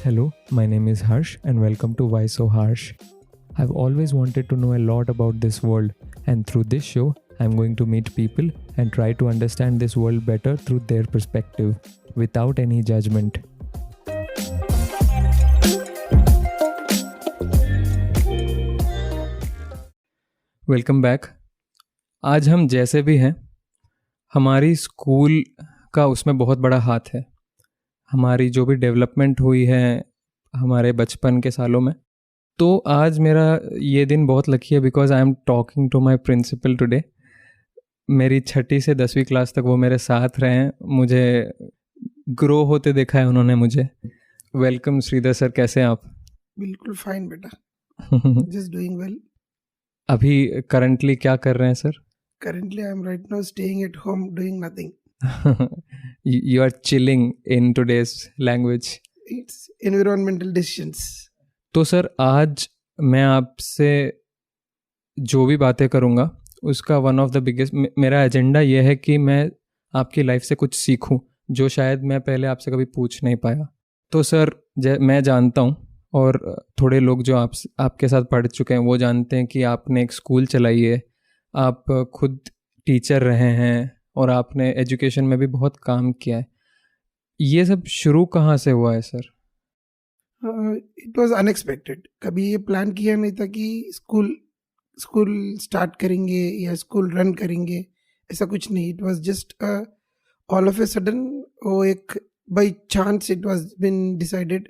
Hello, my name is Harsh and welcome to Why So Harsh. I've always wanted to know a lot about this world, and through this show, I'm going to meet people and try to understand this world better through their perspective, without any judgment. Welcome back. आज हम जैसे भी हैं, हमारी school का उसमें बहुत बड़ा हाथ है। हमारी जो भी डेवलपमेंट हुई है हमारे बचपन के सालों में, तो आज मेरा ये दिन बहुत लकी है because I am talking to my principal today. मेरी 6ठी से 10वीं क्लास तक वो मेरे साथ रहे हैं, मुझे ग्रो होते देखा है उन्होंने मुझे। वेलकम श्रीधर सर, कैसे हैं आप? बिल्कुल फाइन बेटा, जस्ट डूइंग वेल। अभी करंटली क्या कर रहे हैं sir? Currently I am right now staying at home doing nothing. You are chilling in today's language. It's environmental decisions. तो सर आज मैं आपसे जो भी बातें करूँगा उसका वन ऑफ द बिगेस्ट मेरा एजेंडा ये है कि मैं आपकी लाइफ से कुछ सीखूं जो शायद मैं पहले आपसे कभी पूछ नहीं पाया। तो सर मैं जानता हूँ और थोड़े लोग जो आपके साथ पढ़ चुके हैं वो जानते हैं कि आपने एक स्कूल चलाई है, आप खुद टीचर रहे हैं और आपने एजुकेशन में भी बहुत काम किया है। ये सब शुरू कहाँ से हुआ है सर? It was unexpected. कभी ये प्लान किया नहीं था कि स्कूल स्टार्ट करेंगे या स्कूल रन करेंगे, ऐसा कुछ नहीं। It was just all of a sudden, वो एक by chance it was been decided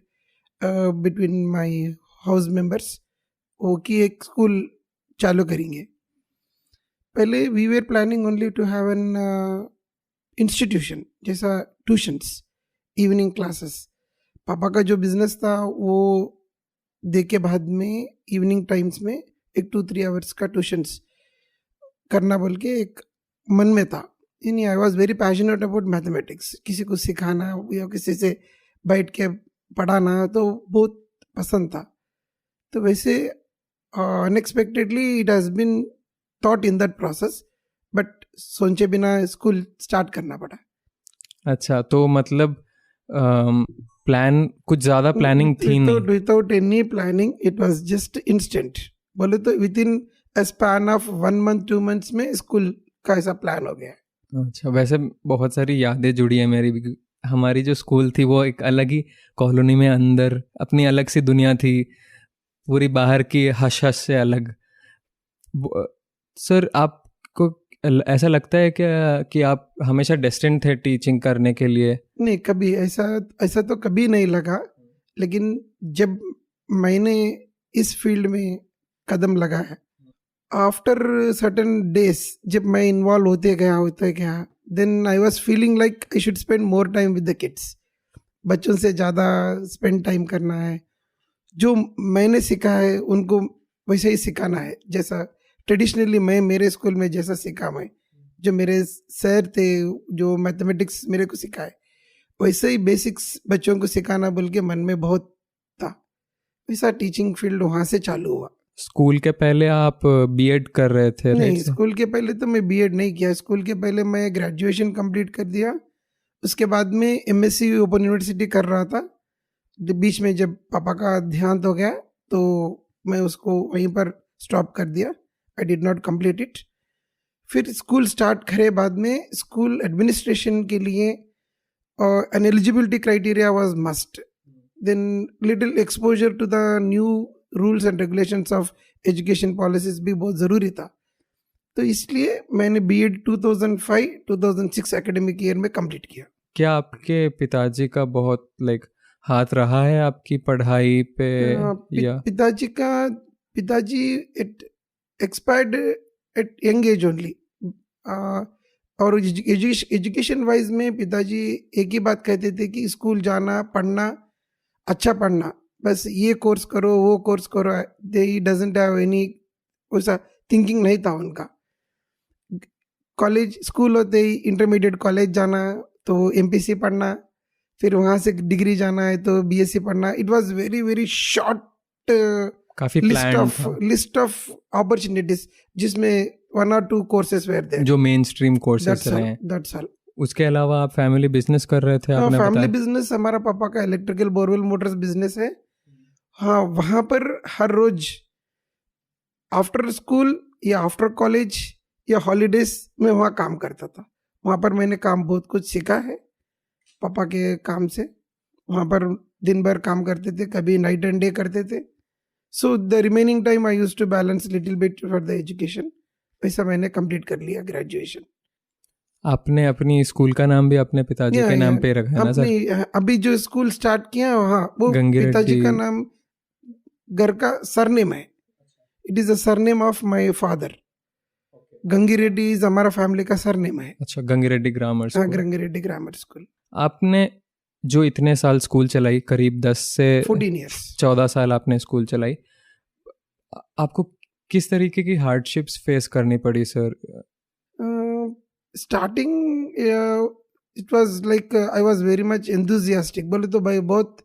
between my house members वो कि एक स्कूल चालू करेंगे। पहले we were planning only to have an institution जैसा ट्यूशन्स, इवनिंग क्लासेस। पापा का जो बिजनेस था वो दे के बाद में इवनिंग टाइम्स में एक 2-3 आवर्स का ट्यूशन्स करना बोल के एक मन में था। यानी I was very passionate about mathematics, किसी को सिखाना या किसी से बैठ के पढ़ाना तो बहुत पसंद था। तो वैसे unexpectedly it has been thought in that process, but सोचे बिना स्कूल स्टार्ट करना पड़ा। अच्छा, तो मतलब प्लान कुछ ज़्यादा प्लानिंग थी नहीं? Without any planning, it was just instant. बोले तो with in a span of 1 month 2 months में स्कूल का ऐसा प्लान हो गया। अच्छा, वैसे बहुत सारी यादें जुड़ी है मेरी भी। हमारी जो स्कूल थी वो एक अलग ही कॉलोनी में अंदर अपनी अलग सी दुनिया थी, पूरी बाहर की हश से अलग। सर आपको ऐसा लगता है क्या कि आप हमेशा डेस्टिन्ड थे टीचिंग करने के लिए? नहीं, कभी ऐसा तो कभी नहीं लगा। लेकिन जब मैंने इस फील्ड में कदम लगाया, आफ्टर सर्टेन डेज जब मैं इन्वॉल्व होते गया then I was feeling like I should spend more time with the kids. बच्चों से ज़्यादा स्पेंड टाइम करना है, जो मैंने सीखा है उनको वैसे ही सिखाना है। जैसा ट्रेडिशनली मैं मेरे स्कूल में जैसा सीखा, मैं जो मेरे सर थे जो मैथमेटिक्स मेरे को सिखाए, वैसे ही बेसिक्स बच्चों को सिखाना बोल के मन में बहुत था। वैसा टीचिंग फील्ड वहाँ से चालू हुआ। स्कूल के पहले आप बीएड कर रहे थे? नहीं, स्कूल के पहले तो मैं बीएड नहीं किया। स्कूल के पहले मैं ग्रेजुएशन कंप्लीट कर दिया, उसके बाद में एमएससी ओपन यूनिवर्सिटी कर रहा था। बीच में जब पापा का देहांत हो गया तो मैं उसको वहीं पर स्टॉप कर दिया। I did not complete it. फिर स्कूल स्टार्ट करे बाद में स्कूल एडमिनिस्ट्रेशन के लिए an eligibility criteria was must. Then little exposure to the new rules and regulations of education policies भी बहुत ज़रूरी था। तो इसलिए मैंने बीएड 2005-2006 एकेडमिक ईयर में कंप्लीट किया। क्या आपके पिताजी का बहुत हाथ रहा है आपकी पढ़ाई पे? या पिताजी expired eight young age only. और एजुकेशन वाइज में पिताजी एक ही बात कहते थे कि स्कूल जाना, पढ़ना, अच्छा पढ़ना, बस ये कोर्स करो वो कोर्स करो। दे डजंट हैव एनी वैसा थिंकिंग नहीं था उनका। कॉलेज स्कूल होते ही इंटरमीडिएट कॉलेज जाना तो एमपीसी पढ़ना, फिर वहाँ से डिग्री जाना है तो बीएससी पढ़ना। It was very very short काफी लिस्ट ऑफ अपॉर्चुनिटीज जिसमें 1 or 2 courses were there. जो मेन स्ट्रीम कोर्सेज That's रहे all. हैं। That's all. उसके अलावा आप फैमिली बिजनेस कर रहे थे, आपने फैमिली बताया। बिजनेस हमारा पापा का इलेक्ट्रिकल बोरवेल मोटर्स बिजनेस है। हाँ, वहाँ पर हर रोज आफ्टर स्कूल या आफ्टर कॉलेज या हॉलीडेज में वहाँ काम करता था। वहाँ पर मैंने काम बहुत कुछ सीखा है पापा के काम से। वहाँ पर दिन भर काम करते थे, कभी नाइट एंड डे करते थे। So the remaining time I used to balance little bit for the education. वैसा मैंने कंप्लीट कर लिया ग्रेजुएशन। आपने अपनी स्कूल का नाम भी अपने पिताजी के नाम पे रखा है ना सर? अभी जो स्कूल स्टार्ट किया वहाँ वो पिताजी का नाम घर का सरनेम है। It is a surname of my father. Gangi Reddy is हमारा फैमिली का सरनेम है। अच्छा, Gangi Reddy grammar school. Gangi Reddy grammar school. आपने जो इतने साल स्कूल चलाई, करीब 10 से 14 ईयर्स 14 साल आपने स्कूल चलाई, आपको किस तरीके की हार्डशिप्स फेस करनी पड़ी sir? Starting it was like I was very much enthusiastic. बोले तो भाई बहुत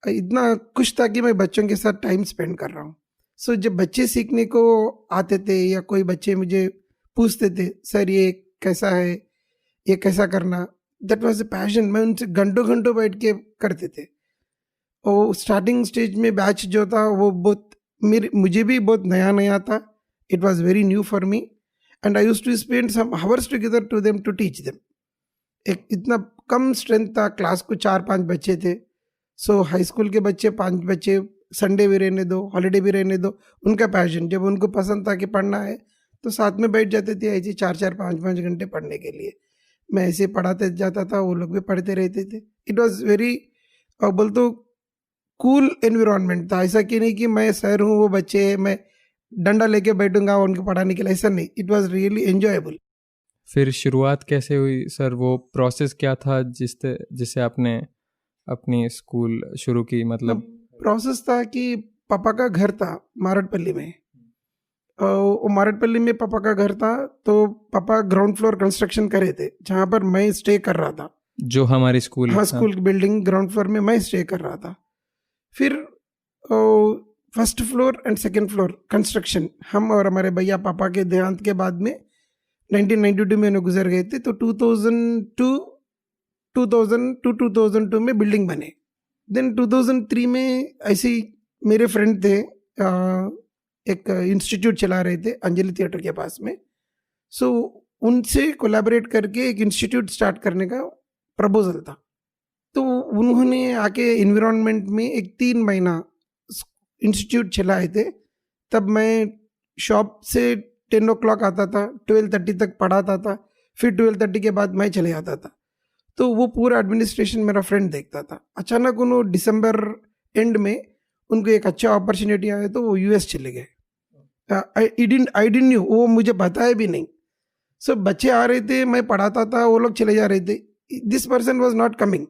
इतना खुश था कि मैं बच्चों के साथ टाइम स्पेंड कर रहा हूँ। सो जब बच्चे सीखने को आते थे या कोई बच्चे मुझे पूछते थे, सर ये कैसा है, ये कैसा करना, दैट वाज अ पैशन। मैं उनसे घंटों घंटों बैठ के करते थे। और स्टार्टिंग स्टेज में बैच जो था वो बहुत मुझे भी बहुत नया नया था। It was very new for me and I used to spend some hours together to them to teach them. एक इतना कम स्ट्रेंथ था, क्लास को 4-5 बच्चे थे। सो हाई स्कूल के बच्चे 5 बच्चे, संडे भी रहने दो, हॉलीडे भी रहने दो। उनका पैशन, जब उनको पसंद था कि पढ़ना है तो साथ में बैठ जाते थे ऐसे 4-4 5-5 घंटे पढ़ने के लिए। मैं ऐसे पढ़ाते जाता था, वो लोग भी पढ़ते रहते थे। इट वॉज वेरी बोल तो कूल एनवायरनमेंट था। ऐसा कि नहीं कि मैं सर हूँ, वो बच्चे हैं, मैं डंडा लेके बैठूंगा उनको पढ़ाने के लिए, ऐसा नहीं। It was really enjoyable. फिर शुरुआत कैसे हुई सर? वो प्रोसेस क्या था जिससे आपने अपनी स्कूल शुरू की? मतलब प्रोसेस था कि पापा का घर था मारडपल्ली में। वो मारडपल्ली में पापा का घर था, तो पापा ग्राउंड फ्लोर कंस्ट्रक्शन करे थे जहाँ पर मैं स्टे कर रहा था। जो हमारी स्कूल, हाँ, स्कूल की बिल्डिंग ग्राउंड फ्लोर में मैं स्टे कर रहा था। फिर first floor and second floor construction हम और हमारे भैया पापा के देहांत के बाद में 1992 में गुजर गए थे। तो 2002 में बिल्डिंग बने। देन 2003 में ऐसे ही मेरे फ्रेंड थे, एक इंस्टीट्यूट चला रहे थे अंजलि थिएटर के पास में। सो उनसे कोलैबोरेट करके एक इंस्टीट्यूट स्टार्ट करने का प्रपोजल था। तो उन्होंने आके इन्वायरमेंट में एक 3 महीना इंस्टीट्यूट चलाए थे। तब मैं शॉप से 10 o'clock आता था, 12:30 तक पढ़ाता था। फिर 12:30 के बाद मैं चले आता था। तो वो पूरा एडमिनिस्ट्रेशन मेरा फ्रेंड देखता था। अचानक उन्होंने दिसंबर एंड में उनको एक अच्छा अपॉर्चुनिटी आया तो वो यूएस चले गए। आई डिडंट न्यू, वो मुझे बताया भी नहीं। सो बच्चे आ रहे थे, मैं पढ़ाता था, वो लोग चले जा रहे थे। This person was not coming.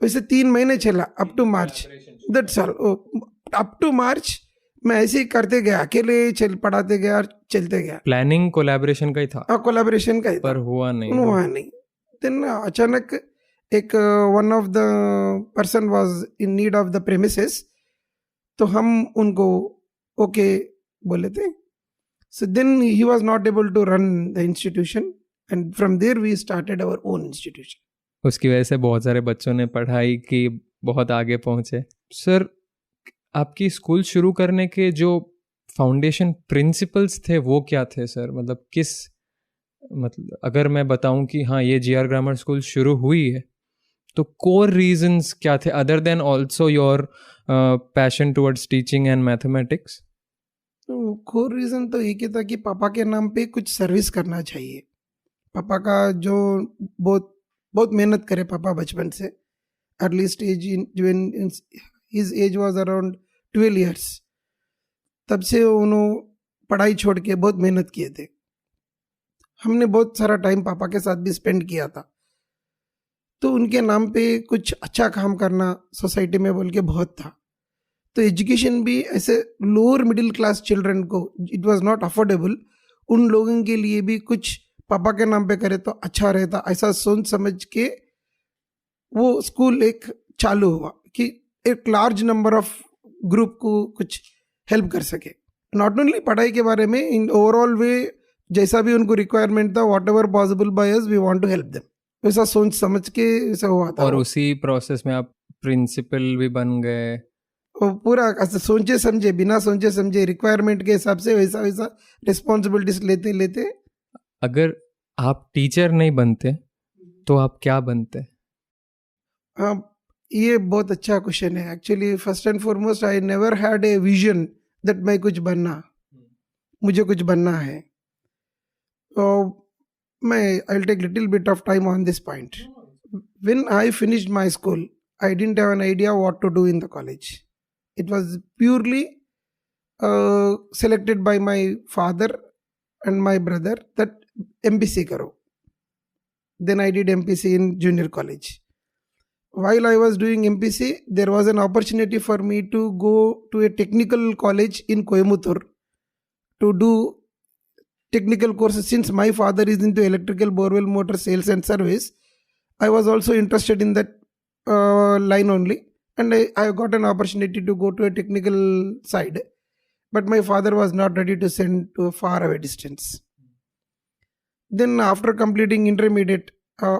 वैसे 3 महीने चला, up to March. That's all. Up to March मैं ऐसे ही करते गया, अकेले पढ़ाते गया और चलते गया। प्लानिंग कोलैबोरेशन का ही था? हाँ, कोलैबोरेशन का ही था, पर हुआ नहीं। देन अचानक एक one of the person was in need of the premises, तो हम उनको ओके बोले थे। So then he was not able to run the institution and from there we started our own institution. उसकी वजह से बहुत सारे बच्चों ने पढ़ाई की, बहुत आगे पहुंचे। सर, आपकी स्कूल शुरू करने के जो फाउंडेशन प्रिंसिपल्स थे वो क्या थे सर? मतलब अगर मैं बताऊं कि हाँ ये जीआर ग्रामर स्कूल शुरू हुई है, तो कोर रीजंस क्या थे other than also your passion towards teaching and mathematics? तो कोर रीजन तो एक ही था कि पापा के नाम पे कुछ सर्विस करना चाहिए। पापा का जो बहुत मेहनत करे पापा बचपन से। Early stage in his age was around 12 years, तब से उन्होंने पढ़ाई छोड़ के बहुत मेहनत किए थे। हमने बहुत सारा टाइम पापा के साथ भी स्पेंड किया था। तो उनके नाम पे कुछ अच्छा काम करना सोसाइटी में बोल के बहुत था। तो एजुकेशन भी ऐसे लोअर मिडिल क्लास चिल्ड्रन को इट वाज नॉट अफोर्डेबल, उन लोगों के लिए भी कुछ पापा के नाम पे करे तो अच्छा रहता, ऐसा सोच समझ के वो स्कूल एक चालू हुआ कि एक लार्ज नंबर ऑफ ग्रुप को कुछ हेल्प कर सके। नॉट ओनली पढ़ाई के बारे में, इन ओवरऑल वे जैसा भी उनको रिक्वायरमेंट था, whatever possible by us we want to help them, वैसा सोच समझ के वैसा हुआ था। और उसी प्रोसेस में आप प्रिंसिपल भी बन गए। वो पूरा ऐसे सोचे समझे, बिना सोचे समझे रिक्वायरमेंट के हिसाब से वैसा वैसा रिस्पॉन्सिबिलिटीज लेते लेते। अगर आप टीचर नहीं बनते तो आप क्या बनते? ये बहुत अच्छा क्वेश्चन है actually. First and foremost I never had a vision that मैं कुछ बनना, मुझे कुछ बनना है। तो मैं I take little bit of time on this point. When I finished my school I didn't have an idea what to do in the college. It was purely selected by my father and my brother that MPC karo. Then I did MPC in junior college. While I was doing MPC, there was an opportunity for me to go to a technical college in Coimbatore to do technical courses. Since my father is into electrical borewell motor sales and service, I was also interested in that line only, and I got an opportunity to go to a technical side. But my father was not ready to send to a far away distance. Then after completing intermediate,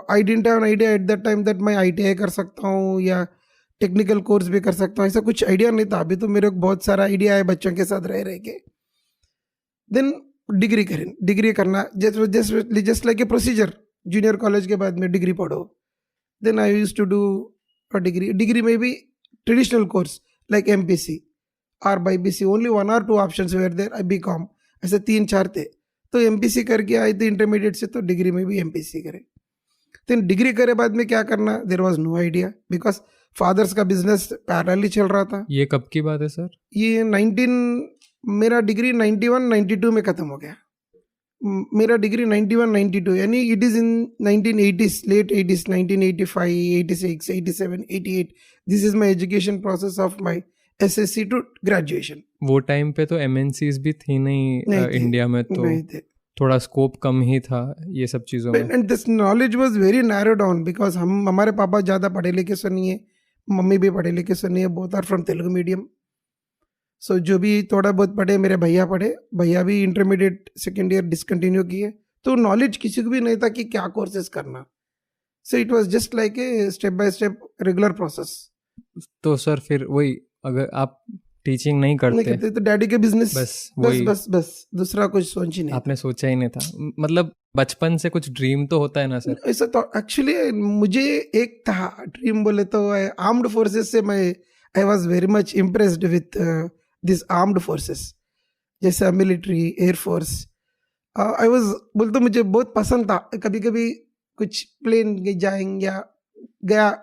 I didn't have an idea at that time that मैं ITI कर सकता हूँ या technical course भी कर सकता हूँ, ऐसा कुछ आइडिया नहीं था। अभी तो मेरे को बहुत सारा आइडिया है बच्चों के साथ रह रह के। देन डिग्री करना just like a procedure. Junior college के बाद में डिग्री पढ़ो। Then I used to do a degree में भी ट्रेडिशनल कोर्स लाइक MPC और BPC, only 1 or 2 options were there, BCom, ऐसे 3-4 थे। तो MPC करके आए थे इंटरमीडिएट से, तो डिग्री में भी MPC करे। तो डिग्री करे बाद में क्या करना, there was no idea because fathers का बिजनेस पैरेलली चल रहा था। ये कब की बात है सर? ये मेरा डिग्री 91-92 में खत्म हो गया। मेरा डिग्री 91-92 यानी it is in 1980s, late 80s, 1985, 86, 87, 88। This is my education process of my SSC to graduation. वो टाइम पे तो MNCs भी थी नहीं इंडिया में, तो नहीं थे, थोड़ा स्कोप कम ही था ये सब चीज़ों में। And this knowledge was very narrow down because हमारे पापा ज़्यादा पढ़े लिखे से नहीं है, मम्मी भी पढ़े लिखे से नहीं है, both are from Telugu medium. So जो भी थोड़ा बहुत पढ़े, मेरे भैया पढ़े, भैया भी इंटरमीडिएट सेकेंड ईयर डिसकंटिन्यू किए, तो नॉलेज किसी को भी नहीं था कि क्या कोर्सेज करना। So it was just like a step by step regular process. तो सर फिर वही, अगर आप टीचिंग नहीं करते तो डैडी के बिजनेस, बस दूसरा कुछ सोच ही नहीं, आपने सोचा ही नहीं था। मतलब बचपन से कुछ ड्रीम तो होता है ना सर? ऐसा तो एक्चुअली मुझे एक था ड्रीम, बोले तो आर्म्ड फोर्सेस से मैं I was very much impressed with this armed forces, जैसे मिलिट्री, एयरफोर्स। आई वाज बोलते मुझे बहुत पसंद था। कभी कभी कुछ प्लेन जाएंगे या गया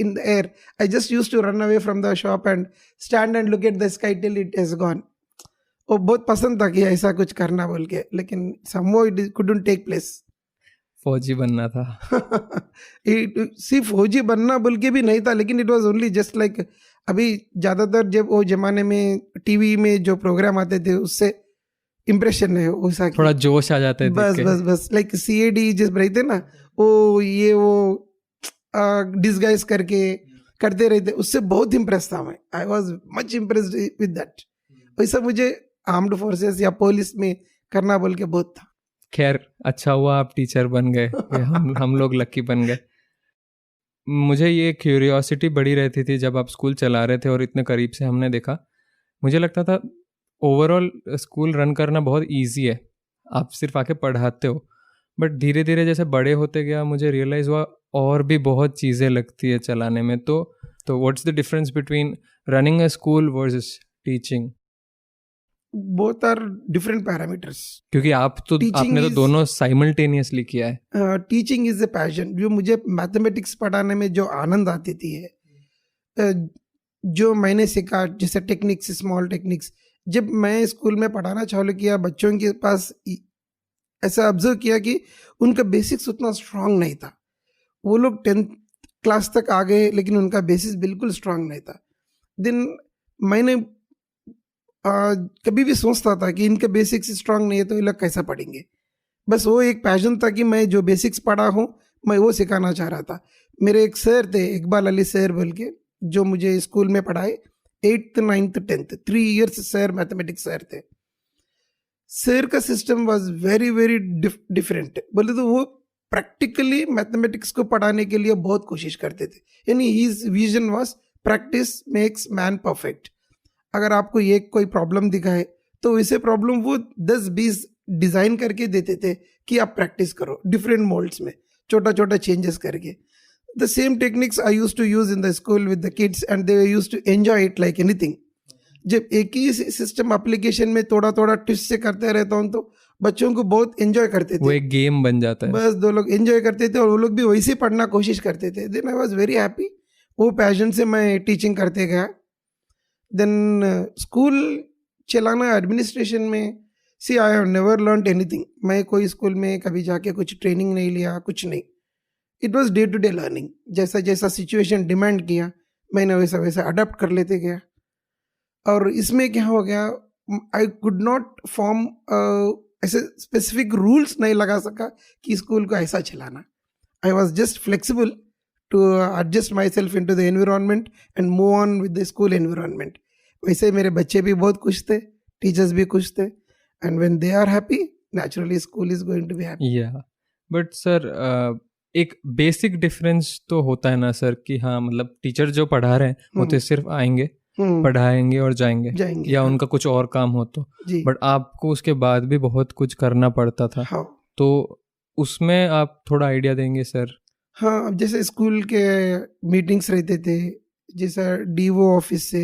in the air, I just used to run away from the shop and stand and look at the sky till it has gone. वो बहुत पसंद था कि ऐसा कुछ करना बोल के, लेकिन somehow it couldn't take place. फौजी बनना था। सिर्फ फौजी बनना बोल के भी नहीं था, लेकिन it was only just like अभी ज़्यादातर जब वो जमाने में टीवी में जो प्रोग्राम आते थे उससे इम्प्रेशन है वैसा, थोड़ा जोश आ जाता है। बस लाइक CAD जिस रहते ना, वो ये वो डिस्गाइज करके करते रहते, उससे बहुत इम्प्रेस था मैं। I was much impressed with that. वैसा मुझे आर्म्ड फोर्सेस या पुलिस में करना बोल के बहुत था। खैर अच्छा हुआ आप टीचर बन गए, हम लोग लकी बन गए। मुझे ये क्यूरियोसिटी बड़ी रहती थी जब आप स्कूल चला रहे थे और इतने करीब से हमने देखा। मुझे लगता था ओवरऑल स्कूल रन करना बहुत ईजी है, आप सिर्फ आके पढ़ाते हो। बट धीरे धीरे जैसे बड़े होते गया मुझे रियलाइज़ हुआ और भी बहुत चीज़ें लगती है चलाने में। तो what's the difference between running a school versus teaching? Both are different parameters. क्योंकि आपने तो दोनों साइमल्टेनियसली किया है। Teaching is a passion. जो मुझे मैथमेटिक्स पढ़ाने में जो आनंद आती थी है, जो मैंने सीखा, जैसे टेक्निक्स, स्मॉल टेक्निक्स, जब मैं स्कूल में पढ़ाना चालू किया, बच्चों के पास ऐसा ऑब्जर्व किया कि उनका बेसिक्स उतना स्ट्रांग नहीं था। वो लोग 10th क्लास तक आ गए लेकिन उनका बेसिस बिल्कुल स्ट्रांग नहीं था। देन मैंने कभी भी सोचता था कि इनके बेसिक्स स्ट्रांग नहीं है तो ये लोग कैसा पढ़ेंगे। बस वो एक पैशन था कि मैं जो बेसिक्स पढ़ा हूँ मैं वो सिखाना चाह रहा था। मेरे एक सर थे, इकबाल अली सर बोल के, जो मुझे स्कूल में पढ़ाए 8th, 9th, 10th 3 years sir mathematics sir थे। सर का system was very very different. बोले तो वो प्रैक्टिकली मैथमेटिक्स को पढ़ाने के लिए बहुत कोशिश करते थे. यानी his vision was practice makes man perfect. अगर आपको ये कोई प्रॉब्लम दिखाए तो वैसे प्रॉब्लम वो 10-20 डिजाइन करके देते थे कि आप प्रैक्टिस करो डिफरेंट मोल्ड्स में, छोटा छोटा चेंजेस करके. The same techniques I use to use in the school with the kids and they use to enjoy it like anything. जब एक ही सिस्टम एप्लीकेशन में थोड़ा थोड़ा ट्विस्ट से करते रहता हूँ तो बच्चों को बहुत एंजॉय करते थे. वो एक गेम बन जाता है. बस दो लोग एंजॉय करते थे और वो लोग भी वैसे ही पढ़ना कोशिश करते थे. Then I was very happy. वो पैशन से मैं टीचिंग करते गया. देन स्कूल चलाना एडमिनिस्ट्रेशन में, see I have never learned anything. मैं कोई स्कूल में कभी जाके कुछ ट्रेनिंग नहीं लिया, कुछ नहीं. It was day to day learning. जैसा जैसा सिचुएशन डिमांड किया मैंने वैसा वैसा अडॉप्ट कर लेते गया. और इसमें क्या हो गया, आई कुड नॉट फॉर्म ऐसे स्पेसिफिक रूल्स नहीं लगा सका कि स्कूल को ऐसा चलाना. I was just flexible to adjust myself into the environment and move on with the school environment. वैसे मेरे बच्चे भी बहुत खुश थे, टीचर्स भी खुश थे. And when they are happy naturally school is going to be happy. या बट सर एक बेसिक डिफरेंस तो होता है ना सर कि हाँ मतलब टीचर जो पढ़ा रहे हैं वो तो सिर्फ आएंगे पढ़ाएंगे और जाएंगे या हाँ. उनका कुछ और काम हो तो, बट आपको उसके बाद भी बहुत कुछ करना पड़ता था. हाँ. तो उसमें आप थोड़ा आइडिया देंगे सर? हाँ, अब जैसे स्कूल के मीटिंग्स रहते थे, जैसे डीओ ऑफिस से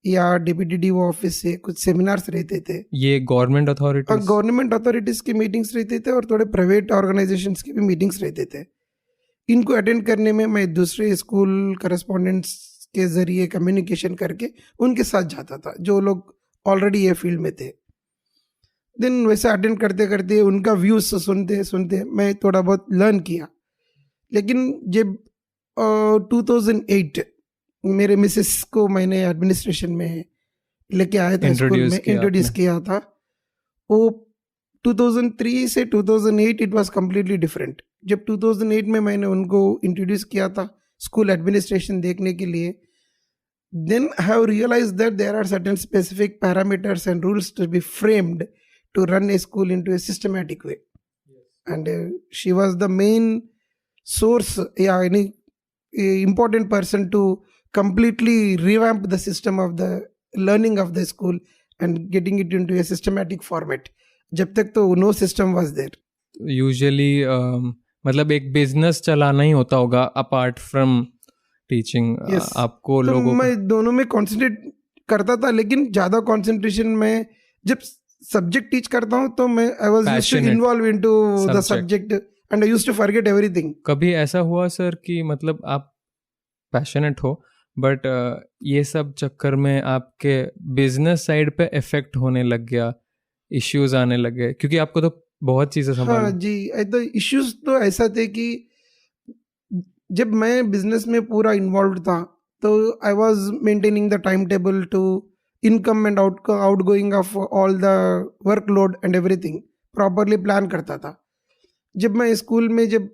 या डिप्टी डीओ ऑफिस से कुछ सेमिनार्स रहते थे. ये गवर्नमेंट अथॉरिटीज की मीटिंग्स रहते थे और थोड़े प्राइवेट ऑर्गेनाइजेशंस की भी मीटिंग्स रहते थे. इनको अटेंड करने में मैं दूसरे स्कूल करस्पॉन्डेंट्स के जरिए कम्युनिकेशन करके उनके साथ जाता था जो लोग ऑलरेडी ये फील्ड में थे. देन वैसे अटेंड करते करते उनका व्यूज सुनते सुनते मैं थोड़ा बहुत लर्न किया. लेकिन जब 2008 मेरे मिसेस को मैंने एडमिनिस्ट्रेशन में लेके आया था, स्कूल में इंट्रोड्यूस किया था, वो 2003 से 2008 इट वाज कम्प्लीटली डिफरेंट. जब 2008 में मैंने उनको इंट्रोड्यूस किया था स्कूल एडमिनिस्ट्रेशन देखने के लिए, then I have realized that there are certain specific parameters and rules to be framed to run a school into a systematic way. And she was the main source, any important person to completely revamp the system of the learning of the school and getting it into a systematic format. जब तक तो no system was there. Usually मतलब एक business चलाना ही होता होगा apart from teaching. आपको तो लोगों मैं दोनों में कॉन्सेंट्रेट करता था, लेकिन ज़्यादा कॉन्सेंट्रेशन में जब सब्जेक्ट टीच करता हूँ तो मैं I was used to involve into the subject and I used to forget everything. कभी ऐसा हुआ सर कि मतलब आप पैशनेट हो बट ये सब चक्कर में आपके बिजनेस साइड पे इफेक्ट होने लग गया, इश्यूज आने लग गए क्योंकि आपको तो बहुत चीज़ें संभालनी? हाँ जी, तो इश्यूज तो ऐसा थे कि जब मैं बिजनेस में पूरा इन्वॉल्व था तो I was maintaining the time table to income and outgoing of all the workload and everything properly plan करता था. जब मैं स्कूल में जब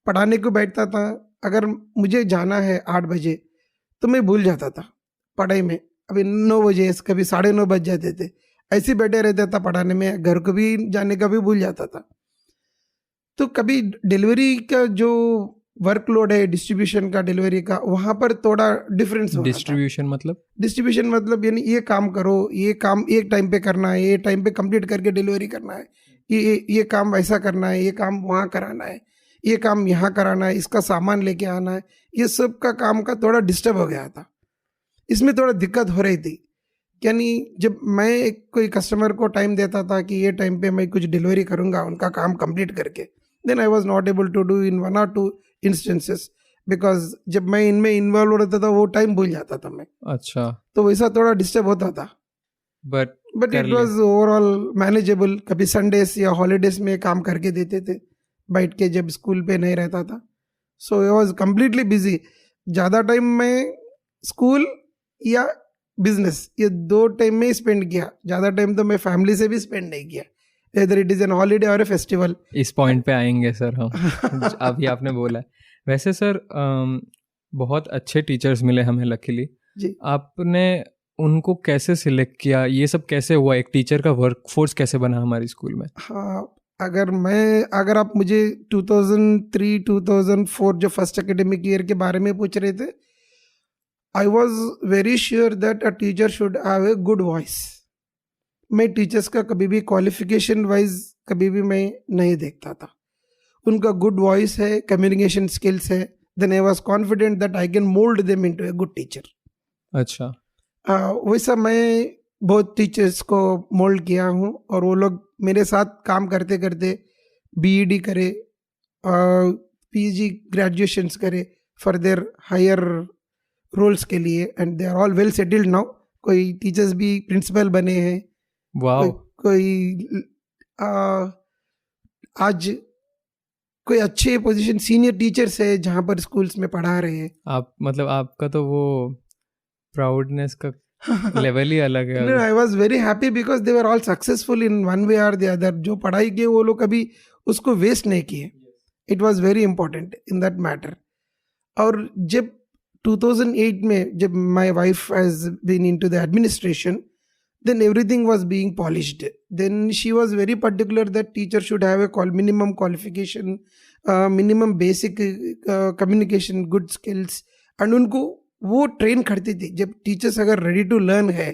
पढ़ाने को बैठता था, अगर मुझे जाना है 8 बजे तो मैं भूल जाता था पढ़ाई में. अभी 9 बजे कभी 9:30 बज जाते थे, ऐसे बैठे रहता था पढ़ाने में, घर को भी जाने का भी भूल जाता था. तो कभी डिलीवरी का जो वर्कलोड है डिस्ट्रीब्यूशन का, डिलीवरी का, वहाँ पर थोड़ा डिफरेंस हो. डिस्ट्रीब्यूशन मतलब यानी ये काम करो, ये काम एक टाइम पे करना है, ये टाइम पे कंप्लीट करके डिलीवरी करना है, ये काम वैसा करना है, ये काम वहाँ कराना है, ये काम यहाँ कराना है, इसका सामान लेके आना है, ये सब का काम का थोड़ा डिस्टर्ब हो गया था. इसमें थोड़ा दिक्कत हो रही थी. यानी जब मैं कोई कस्टमर को टाइम देता था कि ये टाइम पे मैं कुछ डिलीवरी करूँगा उनका काम कंप्लीट करके, then I was not able to do in 1 or 2 instances because जब मैं इनमें इन्वॉल्व रहता था वो टाइम भूल जाता था मैं. अच्छा. तो वैसा थोड़ा डिस्टर्ब होता था, but it was overall manageable. कभी संडेज या हॉलीडेज में काम करके देते थे बैठ के जब स्कूल पे नहीं रहता था. सो आई वाज कम्प्लीटली बिजी. ज़्यादा टाइम मैं स्कूल या बिजनेस ये 2 टाइम में स्पेंड किया. ज़्यादा टाइम तो मैं फैमिली से भी स्पेंड नहीं किया, इधर इट इज एन हॉलीडे और ए फेस्टिवल. इस पॉइंट पे आएंगे सर हम. अभी आपने बोला वैसे सर बहुत अच्छे टीचर्स मिले हमें लकीली. जी. आपने उनको कैसे सिलेक्ट किया, ये सब कैसे हुआ, एक टीचर का वर्कफोर्स कैसे बना हमारी स्कूल में? हाँ, अगर आप मुझे 2003-2004 जो फर्स्ट एकेडमिक ईयर के बारे में पूछ रहे थे, I was very sure that a teacher should have a good voice. मैं टीचर्स का कभी भी क्वालिफिकेशन वाइज कभी भी मैं नहीं देखता था. उनका गुड वॉइस है, कम्युनिकेशन स्किल्स है, then I was confident that I can mould them into a good teacher. अच्छा. वैसा मैं बहुत टीचर्स को मोल्ड किया हूँ और वो लोग मेरे साथ काम करते करते बीईडी करे, पीजी ग्रेजुएशंस करे फॉर देयर हायर रोल्स के लिए, and they are all well settled now. कोई टीचर्स भी प्रिंसिपल बने हैं. वाओ. कोई आज कोई अच्छे पोजीशन सीनियर टीचर्स है जहाँ पर स्कूल्स में पढ़ा रहे हैं. आप मतलब आपका तो वो प्राउडनेस का लेवल ही अलग है. I was very happy because they were all successful in one way और द अदर. जो पढ़ाई किए वो लोग कभी उसको वेस्ट नहीं किए. It was very important in that matter. और जब 2008 में जब my wife has been into the administration, then everything was being polished. Then she was very particular that teacher should have a minimum qualification, minimum basic communication, good skills. And उनको वो train करती थी. जब teachers अगर ready to learn है,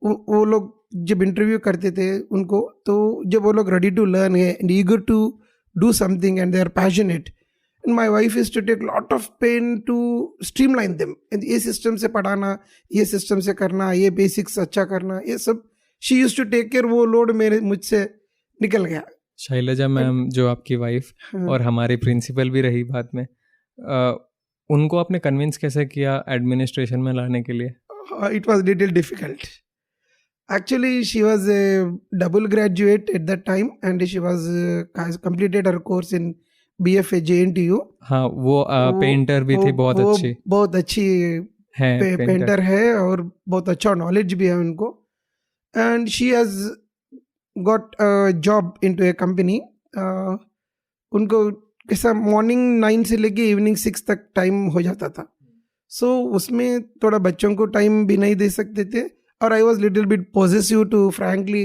वो लोग जब इंटरव्यू करते थे उनको, तो जब वो लोग रेडी टू लर्न है and eager to do something and they are passionate, and my wife is to take lot of pain to streamline them. ये सिस्टम से पढ़ाना, ये सिस्टम से करना, ये बेसिक्स अच्छा करना, ये सब she used to take care. वो लोड मुझसे निकल गया. शैलजा मैम जो आपकी वाइफ और हमारी प्रिंसिपल भी रही बाद में, उनको आपने कन्विंस कैसे किया एडमिनिस्ट्रेशन में लाने के लिए? It was little difficult. Actually, she was a double graduate at that time and she was completed her course in BFA JNTU. हाँ, वो पेंटर भी थी, बहुत अच्छी, बहुत अच्छी है, पेंटर है और बहुत अच्छा नॉलेज भी है उनको. And she has got job into A company. उनको कैसा मॉर्निंग 9 से लेके इवनिंग 6 तक टाइम हो जाता था. सो उसमें थोड़ा बच्चों को टाइम भी नहीं दे सकते थे. और I was little bit possessive to frankly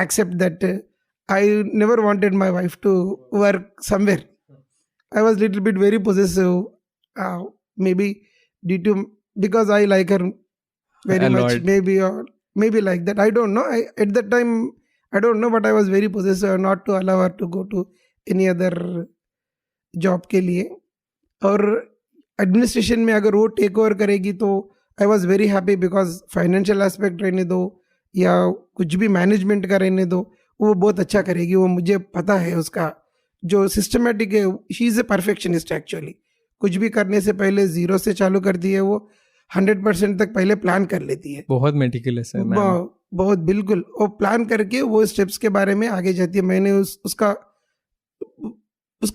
accept that I never wanted my wife to work somewhere. I was little bit very possessive, maybe due to because I like her very much, maybe like that. I don't know. At that time I don't know, but I was very possessive not to allow her to go to any other job के लिए. और administration में अगर वो take over करेगी तो I was very happy because financial aspect रहने दो या कुछ भी मैनेजमेंट का रहने दो, वो बहुत अच्छा करेगी. वो मुझे पता है उसका जो सिस्टमेटिक है. She is a perfectionist actually. कुछ भी करने से पहले 0 से चालू करती है, वो 100% तक पहले प्लान कर लेती है. बहुत मेटिकुलस है. बहुत बिल्कुल. वो प्लान करके वो स्टेप्स के बारे में आगे जाती है. मैंने उसका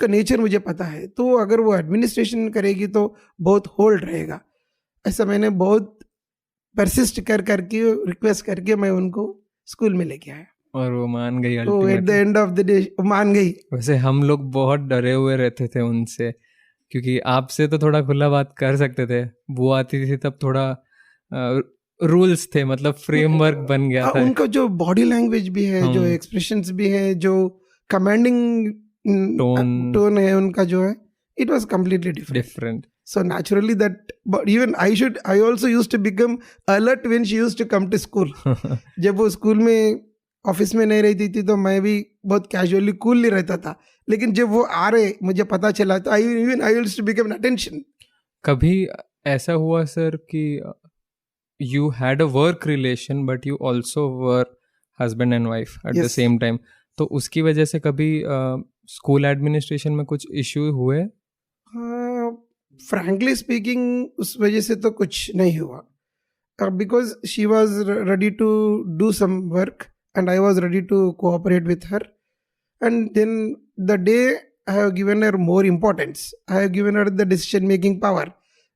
नेचर मुझे पता है. तो अगर वो एडमिनिस्ट्रेशन करेगी तो बहुत होल्ड रहेगा. ऐसा मैंने बहुत परसिस्ट करके रिक्वेस्ट करके मैं उनको स्कूल में लेके आया और वो मान गई. तो at the end of the day मान गई. वैसे हम लोग बहुत डरे हुए रहते थे उनसे, क्योंकि आपसे तो थोड़ा खुला बात कर सकते थे, वो आती थी तब थोड़ा रूल्स थे, मतलब फ्रेमवर्क बन गया था. उनका जो बॉडी लैंग्वेज भी है, जो एक्सप्रेशंस भी है, जो कमांडिंग टोन है उनका जो है, it was completely different. So naturally that, but even I also used to become alert when she used to come to school. जब वो स्कूल में ऑफिस में नहीं रहती थी तो मैं भी बहुत कैजुअली कूल रहता था, लेकिन जब वो आ रहे मुझे पता चला तो I used to become attention. कभी ऐसा हुआ सर कि you had a work relation but you also were husband and wife at the same time, तो उसकी वजह से कभी स्कूल एडमिनिस्ट्रेशन में कुछ इश्यू हुए? फ्रैंकली स्पीकिंग उस वजह से तो कुछ नहीं हुआ, because she was ready to do some work and I was ready to cooperate with her. And then the day I have given her more importance, I have given her the decision making power,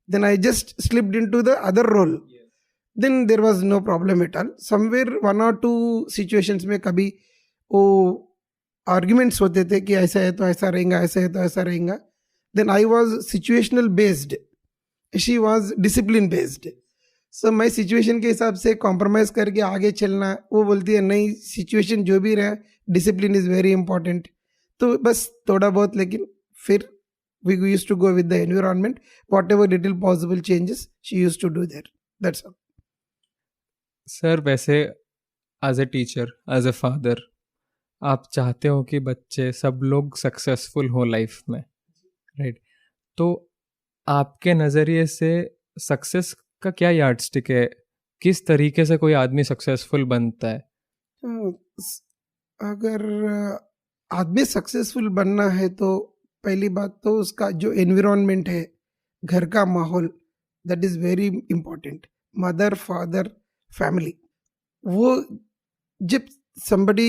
then I just slipped into the other role. Then there was no problem at all. Somewhere 1 or 2 situations में कभी वो arguments होते थे कि ऐसा है तो ऐसा रहेगा, ऐसा है तो ऐसा रहेगा. Then I was situational based, she was discipline based. सो मैं सिचुएशन के हिसाब से कॉम्प्रोमाइज़ करके आगे चलना, वो बोलती है नहीं सिचुएशन जो भी रहे डिसिप्लिन इज़ वेरी इंपॉर्टेंट। तो बस थोड़ा बहुत, लेकिन फिर we used to go with the environment, whatever little possible changes she used to do there, that's all. Sir वैसे as a teacher, as a father, आप चाहते हो कि बच्चे सब लोग सक्सेसफुल हो लाइफ में, राइट? तो आपके नज़रिए से सक्सेस का क्या यार्डस्टिक है? किस तरीके से कोई आदमी सक्सेसफुल बनता है? अगर आदमी सक्सेसफुल बनना है तो पहली बात तो उसका जो एनवायरनमेंट है, घर का माहौल, that is very important. Mother, father, family, वो जब somebody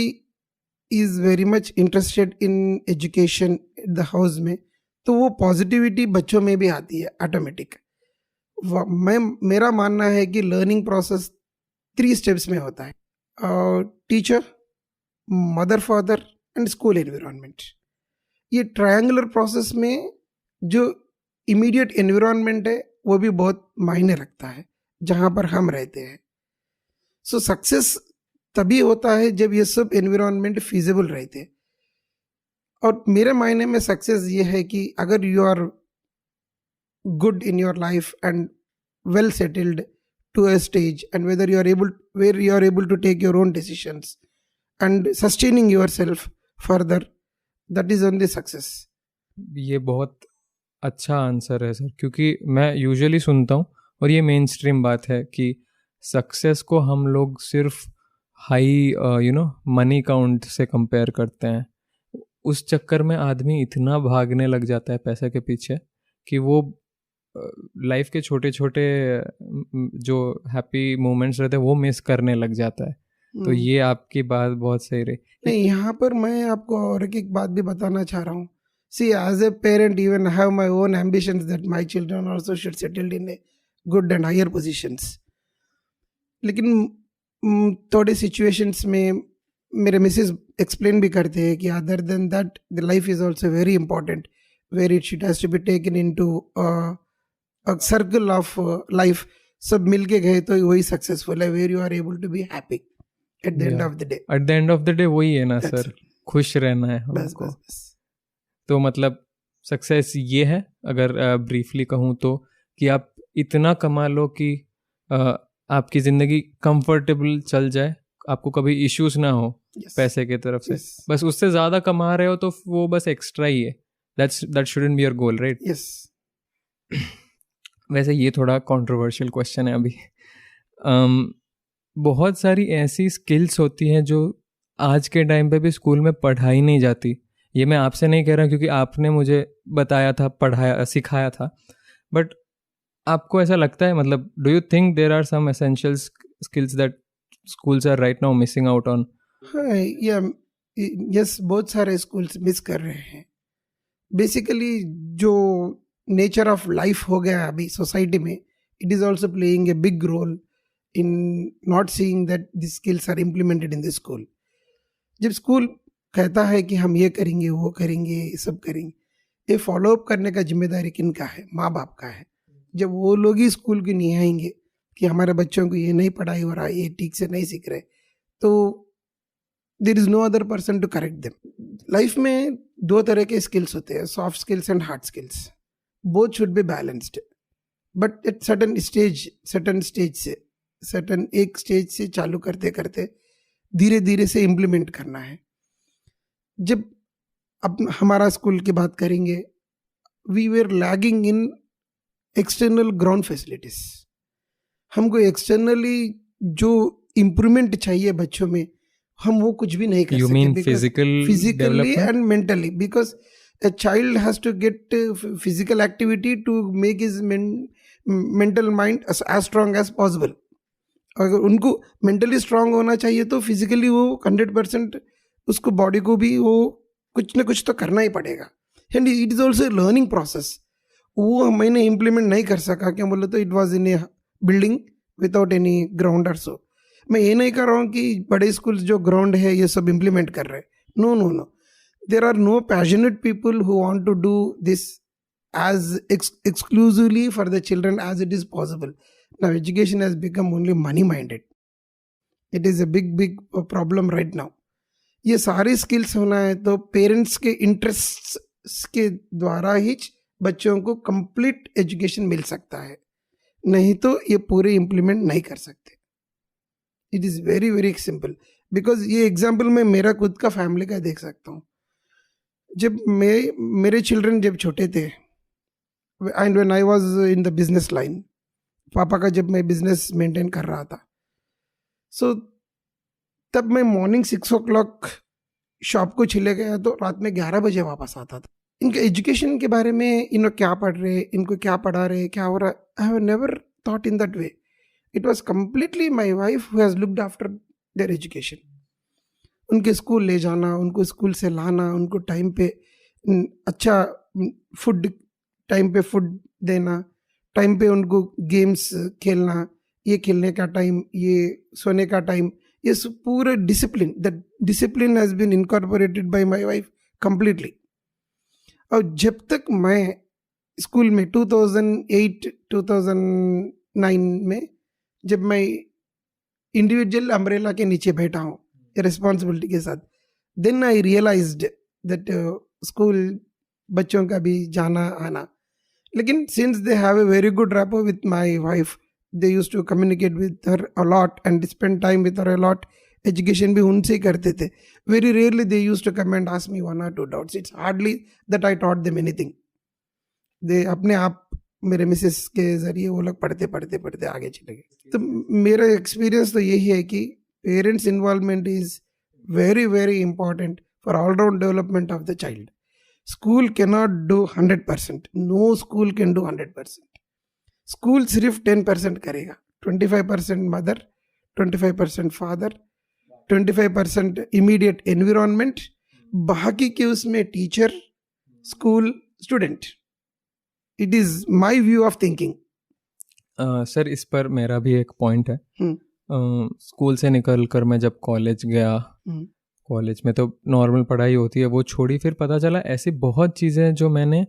is very much interested in education the house में, तो वो पॉजिटिविटी बच्चों में भी आती है ऑटोमेटिक। मेरा मानना है कि लर्निंग प्रोसेस 3 स्टेप्स में होता है, teacher, mother, father and school environment. ये ट्रायंगुलर प्रोसेस में जो इमीडिएट एनवायरनमेंट है वो भी बहुत मायने रखता है जहाँ पर हम रहते हैं। सो सक्सेस तभी होता है जब ये सब एनवायरनमेंट फिजिबल रहते हैं। और मेरे मायने में सक्सेस ये है कि अगर you are good in your life and well settled to a stage, and whether you are able to take your own decisions and sustaining yourself further, that is only success. ये बहुत अच्छा answer है sir, क्योंकि मैं usually सुनता हूँ और ये मेन स्ट्रीम बात है कि सक्सेस को हम लोग सिर्फ हाई मनी काउंट से कंपेयर करते हैं। उस चक्कर में आदमी इतना भागने लग जाता है पैसे के पीछे कि वो लाइफ के छोटे छोटे जो हैप्पी मोमेंट्स रहते हैं वो मिस करने लग जाता है। तो ये आपकी बात बहुत सही रही। नहीं, यहाँ पर मैं आपको और एक बात भी बताना चाह रहा हूँ। See, as a parent, even I have my own ambitions that my children also should settle in a good and higher positions. लेकिन थोड़े situations में मेरे मिसेस एक्सप्लेन भी करते हैं कि other than that, the life is also very important, where it should has to be taken into a circle of life. सब मिलके गए तो वही सक्सेसफुल है, where you are able to be happy at the end of the day. At the end of the day वही है ना sir, खुश रहना है हमको। बस। तो मतलब सक्सेस ये है, अगर ब्रीफली कहूँ तो, कि आप इतना कमा लो कि आपकी ज़िंदगी कंफर्टेबल चल जाए, आपको कभी इश्यूज ना हो पैसे की तरफ से। बस उससे ज़्यादा कमा रहे हो तो वो बस एक्स्ट्रा ही है। That shouldn't be your goal, right? Yes. वैसे ये थोड़ा कंट्रोवर्शियल क्वेश्चन है अभी। बहुत सारी ऐसी स्किल्स होती हैं जो आज के टाइम पे भी स्कूल में पढ़ाई नहीं जाती। ये मैं आपसे नहीं कह रहा क्योंकि आपने मुझे बताया था, पढ़ाया, सिखाया था, बट आपको ऐसा लगता है, मतलब do you think there are some essential skills that schools are right now missing out on? Yes, बहुत सारे स्कूल्स मिस कर रहे हैं। बेसिकली जो नेचर ऑफ लाइफ हो गया अभी सोसाइटी में, it is also playing a big role in not seeing that this skills are implemented in the school. जब स्कूल कहता है कि हम ये करेंगे, वो करेंगे, ये सब करेंगे, ये फॉलोअप करने का जिम्मेदारी किनका है? माँ बाप का है। जब वो लोग ही स्कूल के नहीं आएंगे कि हमारे बच्चों को ये नहीं पढ़ाई हो रहा, ये ठीक से नहीं सीख रहे, तो there is no other person to correct them. Life में 2 तरह के स्किल्स होते हैं, soft skills and hard skills. Both should be balanced, but at certain एक स्टेज से चालू करते करते धीरे धीरे से इम्प्लीमेंट करना है। जब अब हमारा स्कूल की बात करेंगे, we were lagging in external ground facilities. हमको एक्सटर्नली जो इम्प्रूवमेंट चाहिए बच्चों में, हम वो कुछ भी नहीं कर सकते। Physically and mentally, because a child has to get physical activity to make his mental mind as strong as possible. अगर उनको मेंटली स्ट्रांग होना चाहिए तो फिजिकली वो 100% उसको बॉडी को भी वो कुछ ना कुछ तो करना ही पड़ेगा। And it is also learning process. वो मैंने इम्प्लीमेंट नहीं कर सका, क्या बोले तो it was in A building without any ground और सो। मैं ये नहीं कर रहा हूँ कि बड़े स्कूल जो ग्राउंड है ये सब इम्प्लीमेंट कर रहे हैं, no. There are no passionate people who want to do this as exclusively for the children as it is possible. Now education has become only money minded. It is a big problem right now. ये सारे skills होना है तो parents के interest के द्वारा ही बच्चों को कंप्लीट एजुकेशन मिल सकता है, नहीं तो ये पूरे इम्प्लीमेंट नहीं कर सकते. It is very very simple. Because ये एग्जाम्पल मैं मेरा खुद का फैमिली का देख सकता हूँ. जब मेरे चिल्ड्रन जब छोटे थे and when I was in the business line, पापा का जब मैं बिजनेस मेंटेन कर रहा था, सो तब मैं मॉर्निंग 6 o'clock शॉप को चले गया तो रात में 11 बजे वापस आता था. इनके एजुकेशन के बारे में इन्हों क्या पढ़ रहे, इनको क्या पढ़ा रहे, क्या हो रहा, आई have never thought in that way. It was completely my wife who has looked after their education. उनके स्कूल ले जाना, उनको स्कूल से लाना, उनको टाइम पे अच्छा फूड, टाइम पे फूड देना, टाइम पे उनको गेम्स खेलना, ये खेलने का टाइम, ये सोने का टाइम, ये पूरा discipline, that discipline has been incorporated by my wife completely. और जब तक मैं स्कूल में 2008-2009 में जब मैं इंडिविजुअल अम्ब्रेला के नीचे बैठा हूँ रिस्पॉन्सिबिलिटी के साथ, then I realised that school बच्चों का भी जाना आना. लेकिन since they have a very good rapport with my wife, they used to communicate with her a lot and spend time with her a lot. Education भी उनसे ही करते थे. Very rarely they used to come and ask me 1 or 2 doubts. It's hardly that I taught them anything. They अपने आप मेरे Mrs के जरिए वो लोग पढ़ते पढ़ते पढ़ते आगे चले गए. तो मेरा एक्सपीरियंस तो यही है कि parents involvement is very very important for all round development of the child. School can not do 100%. No school can do 100%. School सिर्फ 10% करेगा. 25% मदर, 25% फादर, 25% इमीडिएट एनवायरनमेंट, बाकी के उसमें teacher, school, student. It is my view of thinking. Sir इस पर मेरा भी एक पॉइंट है. स्कूल से निकल कर मैं जब कॉलेज गया, कॉलेज में तो नॉर्मल पढ़ाई होती है, वो छोड़ी. फिर पता चला ऐसी बहुत चीज़ें जो मैंने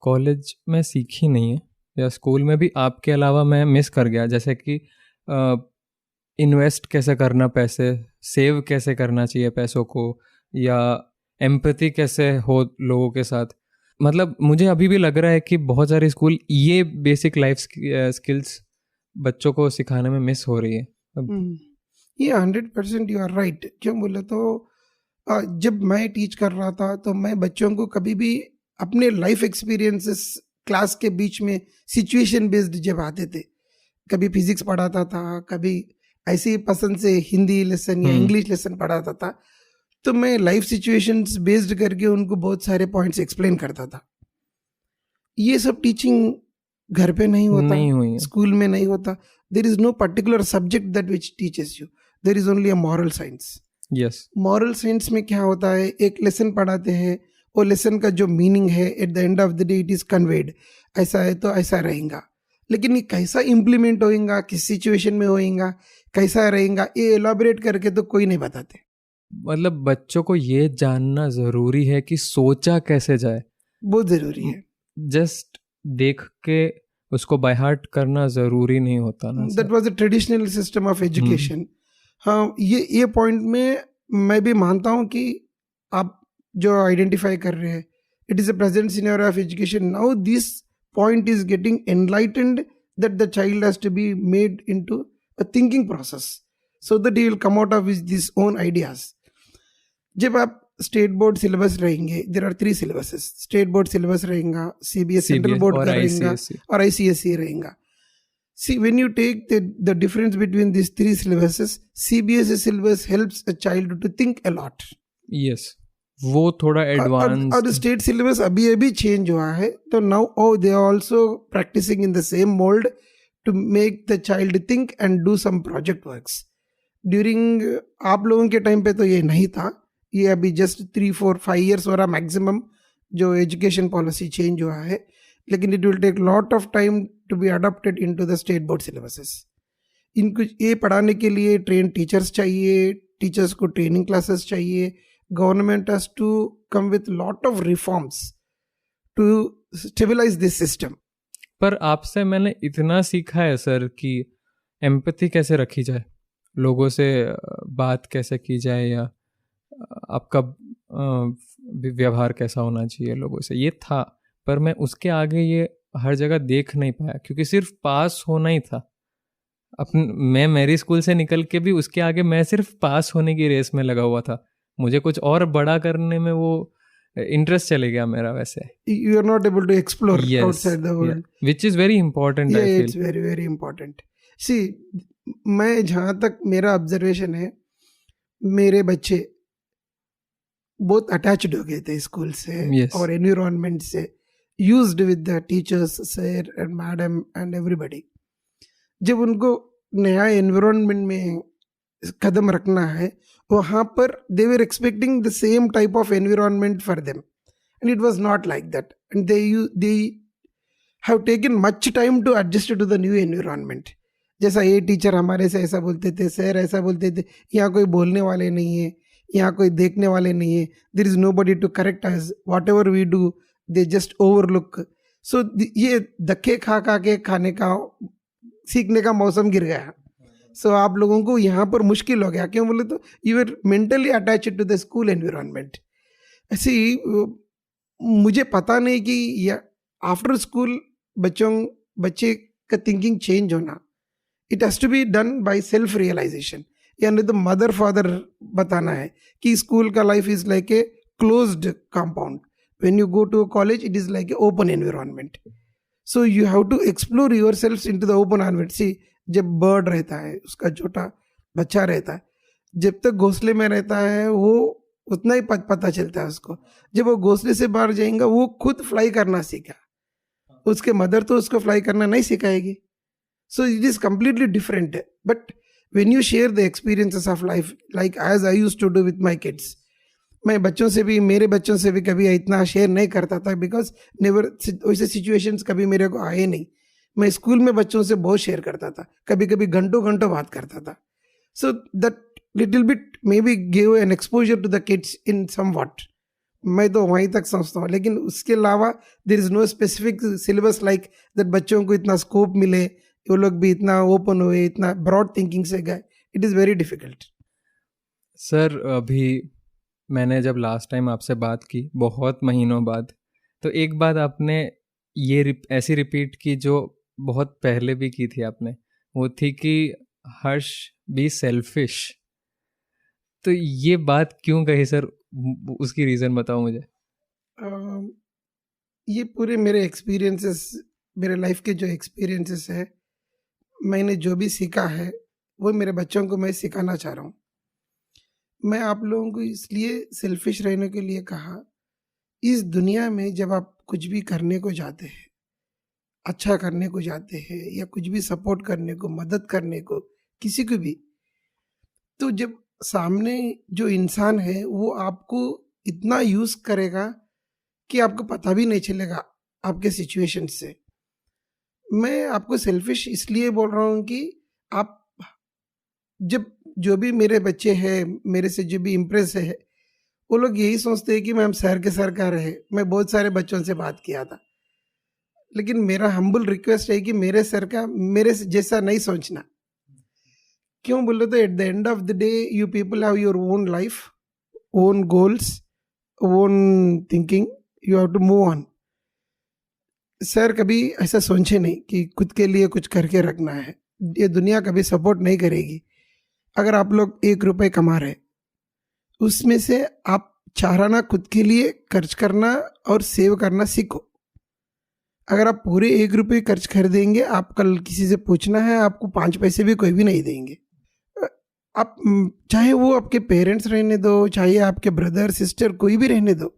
कॉलेज में सीखी नहीं है या स्कूल में भी आपके अलावा मैं मिस कर गया. जैसे कि इन्वेस्ट कैसे करना पैसे, सेव कैसे करना चाहिए पैसों को, या एम्पैथी कैसे हो लोगों के साथ. मतलब मुझे अभी भी लग रहा है कि बहुत सारे स्कूल ये बेसिक लाइफ स्किल्स बच्चों को सिखाने में मिस हो रही है. ये 100% यू आर राइट. क्यों बोले तो जब मैं टीच कर रहा था तो मैं बच्चों को कभी भी अपने लाइफ एक्सपीरियंसेस क्लास के बीच में सिचुएशन बेस्ड जब आते थे, कभी फिजिक्स पढ़ाता था, कभी ऐसी पसंद से हिंदी लेसन या इंग्लिश लेसन पढ़ाता था, तो मैं लाइफ सिचुएशंस बेस्ड करके उनको बहुत सारे पॉइंट्स एक्सप्लेन करता था. ये सब टीचिंग घर पे नहीं होता, स्कूल में नहीं होता. There is no particular subject that which teaches you. There is only a moral science. Yes, moral science में क्या होता है, एक लेसन पढ़ाते हैं, वो लेसन का जो मीनिंग है eight the end of the day it is conveyed. ऐसा है तो ऐसा रहेगा, लेकिन ये कैसा इम्प्लीमेंट होएगा, किस सिचुएशन में होएगा, कैसा रहेगा, ये एलाबोरेट करके तो कोई नहीं बताते. मतलब बच्चों को ये जानना जरूरी है कि सोचा कैसे जाए, बहुत जरूरी है. जस्ट देख के उसको बाय हार्ट करना जरूरी नहीं होता ना. That was the traditional system of education. हाँ, ये पॉइंट में मैं भी मानता हूँ कि आप जो आइडेंटिफाई कर रहे हैं, it is a present scenario of education. Now this point is getting enlightened that the child has to be made into a thinking process so that he will come out of his own ideas. जब आप state board syllabus रहेंगे, there are 3 syllabuses. State board syllabus रहेगा, CBS central board का रहेगा, और ICSE रहेगा. See, when you take the difference between these 3 syllabuses, CBSE syllabus helps a child to think a lot. Yes, वो थोड़ा advance. और state syllabus अभी change हुआ है, तो now they are also practicing in the same mould to make the child think and do some project works. During आप लोगों के टाइम पे तो ये नहीं था. ये अभी जस्ट 3-4-5 years हो रहा मैक्सिमम जो एजुकेशन पॉलिसी चेंज हुआ है, लेकिन it will take lot of time to be adopted into the state board syllabuses. इनको ये पढ़ाने के लिए ट्रेन टीचर्स चाहिए, टीचर्स को ट्रेनिंग क्लासेस चाहिए. Government has to come with lot of reforms to stabilize this system. पर आपसे मैंने इतना सीखा है सर कि एम्पैथी कैसे रखी जाए, लोगों से बात कैसे की जाए, या आपका व्यवहार कैसा होना चाहिए लोगों से, ये था। पर मैं उसके आगे ये हर जगह देख नहीं पाया, क्योंकि सिर्फ पास होना ही था। मैं मेरी स्कूल से निकल के भी उसके आगे मैं सिर्फ पास होने की रेस में लगा हुआ था। मुझे कुछ और बड़ा करने में वो इंटरेस्ट चले गया मेरा वैसे। You are not able to explore Yes, outside the world. yeah. Which is very important, Yeah, I feel. it's very very important. See, मैं जहाँ तक मेरा ऑब्जर्वेशन है, मेरे बच्चे बहुत अटैच्ड हो गए थे स्कूल से Yes. और एनवायरनमेंट से, used with the teachers, sir and madam and everybody. जब उनको नया एनवायरनमेंट में कदम रखना है, वहाँ पर they were expecting the same type of environment for them, and it was not like that, and they have taken much time to adjust to the new environment. जैसा ये टीचर हमारे से ऐसा बोलते थे, सर ऐसा बोलते थे, यहाँ कोई बोलने वाले नहीं है, यहाँ कोई देखने वाले नहीं है, there is nobody to correct us, whatever we do they just overlook. So ये धक्के खा खा के खाने का, सीखने का मौसम गिर गया। सो आप लोगों को यहाँ पर मुश्किल हो गया, क्यों बोले तो you are mentally attached to the school environment. ऐसे मुझे पता नहीं कि आफ्टर स्कूल बच्चे का थिंकिंग चेंज होना, it has to be done by self realization. यानी तो मदर फादर बताना है कि स्कूल का life is like a closed compound, when you go to a college it is like a open environment. So you have to explore yourself into the open environment. सी, जब bird रहता है, उसका छोटा बच्चा रहता है, जब तक घोंसले में रहता है वो उतना ही पता चलता है उसको। जब वो घोंसले से बाहर जाएगा वो खुद फ्लाई करना सीखा, उसके मदर तो उसको फ्लाई करना नहीं सिखाएगी। So it is completely different. But when you share the experiences of life, like as I used to do with my kids, मैं बच्चों से भी, मेरे बच्चों से भी कभी इतना शेयर नहीं करता था, बिकॉज नेवर वैसे सिचुएशंस कभी मेरे को आए नहीं। मैं स्कूल में बच्चों से बहुत शेयर करता था, कभी कभी घंटों घंटों बात करता था। So that little bit maybe give an exposure to the kids in somewhat, मैं तो वहीं तक समझता हूँ। लेकिन उसके अलावा there is no specific syllabus like that बच्चों को इतना स्कोप मिले, वो लोग भी इतना ओपन हुए, इतना ब्रॉड थिंकिंग से गए। It is very difficult. Sir, अभी मैंने जब लास्ट टाइम आपसे बात की बहुत महीनों बाद, तो एक बात आपने ये ऐसी रिपीट की जो बहुत पहले भी की थी आपने, वो थी कि हर्ष बी सेल्फिश। तो ये बात क्यों कही सर, उसकी रीज़न बताओ मुझे। ये पूरे मेरे एक्सपीरियंसेस, मेरे लाइफ के जो एक्सपीरियंसेस है, मैंने जो भी सीखा है वो मेरे बच्चों को मैं सिखाना चाह रहा हूँ। मैं आप लोगों को इसलिए सेल्फिश रहने के लिए कहा, इस दुनिया में जब आप कुछ भी करने को जाते हैं, अच्छा करने को जाते हैं, या कुछ भी सपोर्ट करने को, मदद करने को किसी को भी, तो जब सामने जो इंसान है वो आपको इतना यूज करेगा कि आपको पता भी नहीं चलेगा आपके सिचुएशन से। मैं आपको सेल्फिश इसलिए बोल रहा हूँ कि आप जब जो भी मेरे बच्चे हैं, मेरे से जो भी इम्प्रेस है, वो लोग यही सोचते हैं कि मैम सर के सर का रहे। मैं बहुत सारे बच्चों से बात किया था, लेकिन मेरा हम्बल रिक्वेस्ट है कि मेरे सर का मेरे जैसा नहीं सोचना। क्यों बोले तो at the end of the day you people have your own life, own goals, own thinking, you have to move on. Sir कभी ऐसा सोचे नहीं कि खुद के लिए कुछ करके रखना है। ये दुनिया कभी सपोर्ट नहीं करेगी। अगर आप लोग 1 रुपये कमा रहे, उसमें से आप चाराना खुद के लिए खर्च करना और सेव करना सीखो। अगर आप पूरे 1 रुपये खर्च कर देंगे, आप कल किसी से पूछना है, आपको 5 पैसे भी कोई भी नहीं देंगे। आप चाहे वो आपके पेरेंट्स रहने दो, चाहे आपके ब्रदर सिस्टर कोई भी रहने दो,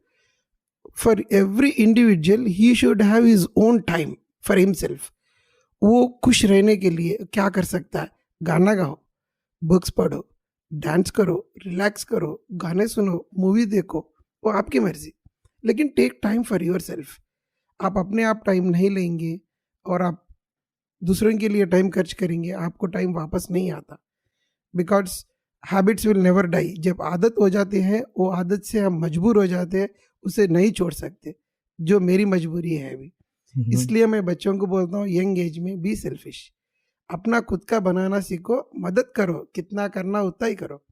for every individual he should have his own time for himself. वो खुश रहने के लिए क्या कर सकता है? गाना गाओ, बुक्स पढ़ो, डांस करो, रिलैक्स करो, गाने सुनो, मूवी देखो, वो आपकी मर्जी, लेकिन take time for yourself. आप अपने आप टाइम नहीं लेंगे और आप दूसरों के लिए टाइम खर्च करेंगे, आपको टाइम वापस नहीं आता। Because habits will never die. जब आदत हो जाती है, वो आदत से हम मजबूर हो जाते हैं, उसे नहीं छोड़ सकते, जो मेरी मजबूरी है अभी। इसलिए मैं बच्चों को बोलता हूँ यंग एज में बी सेल्फिश, अपना खुद का बनाना सीखो, मदद करो, कितना करना उतना ही करो,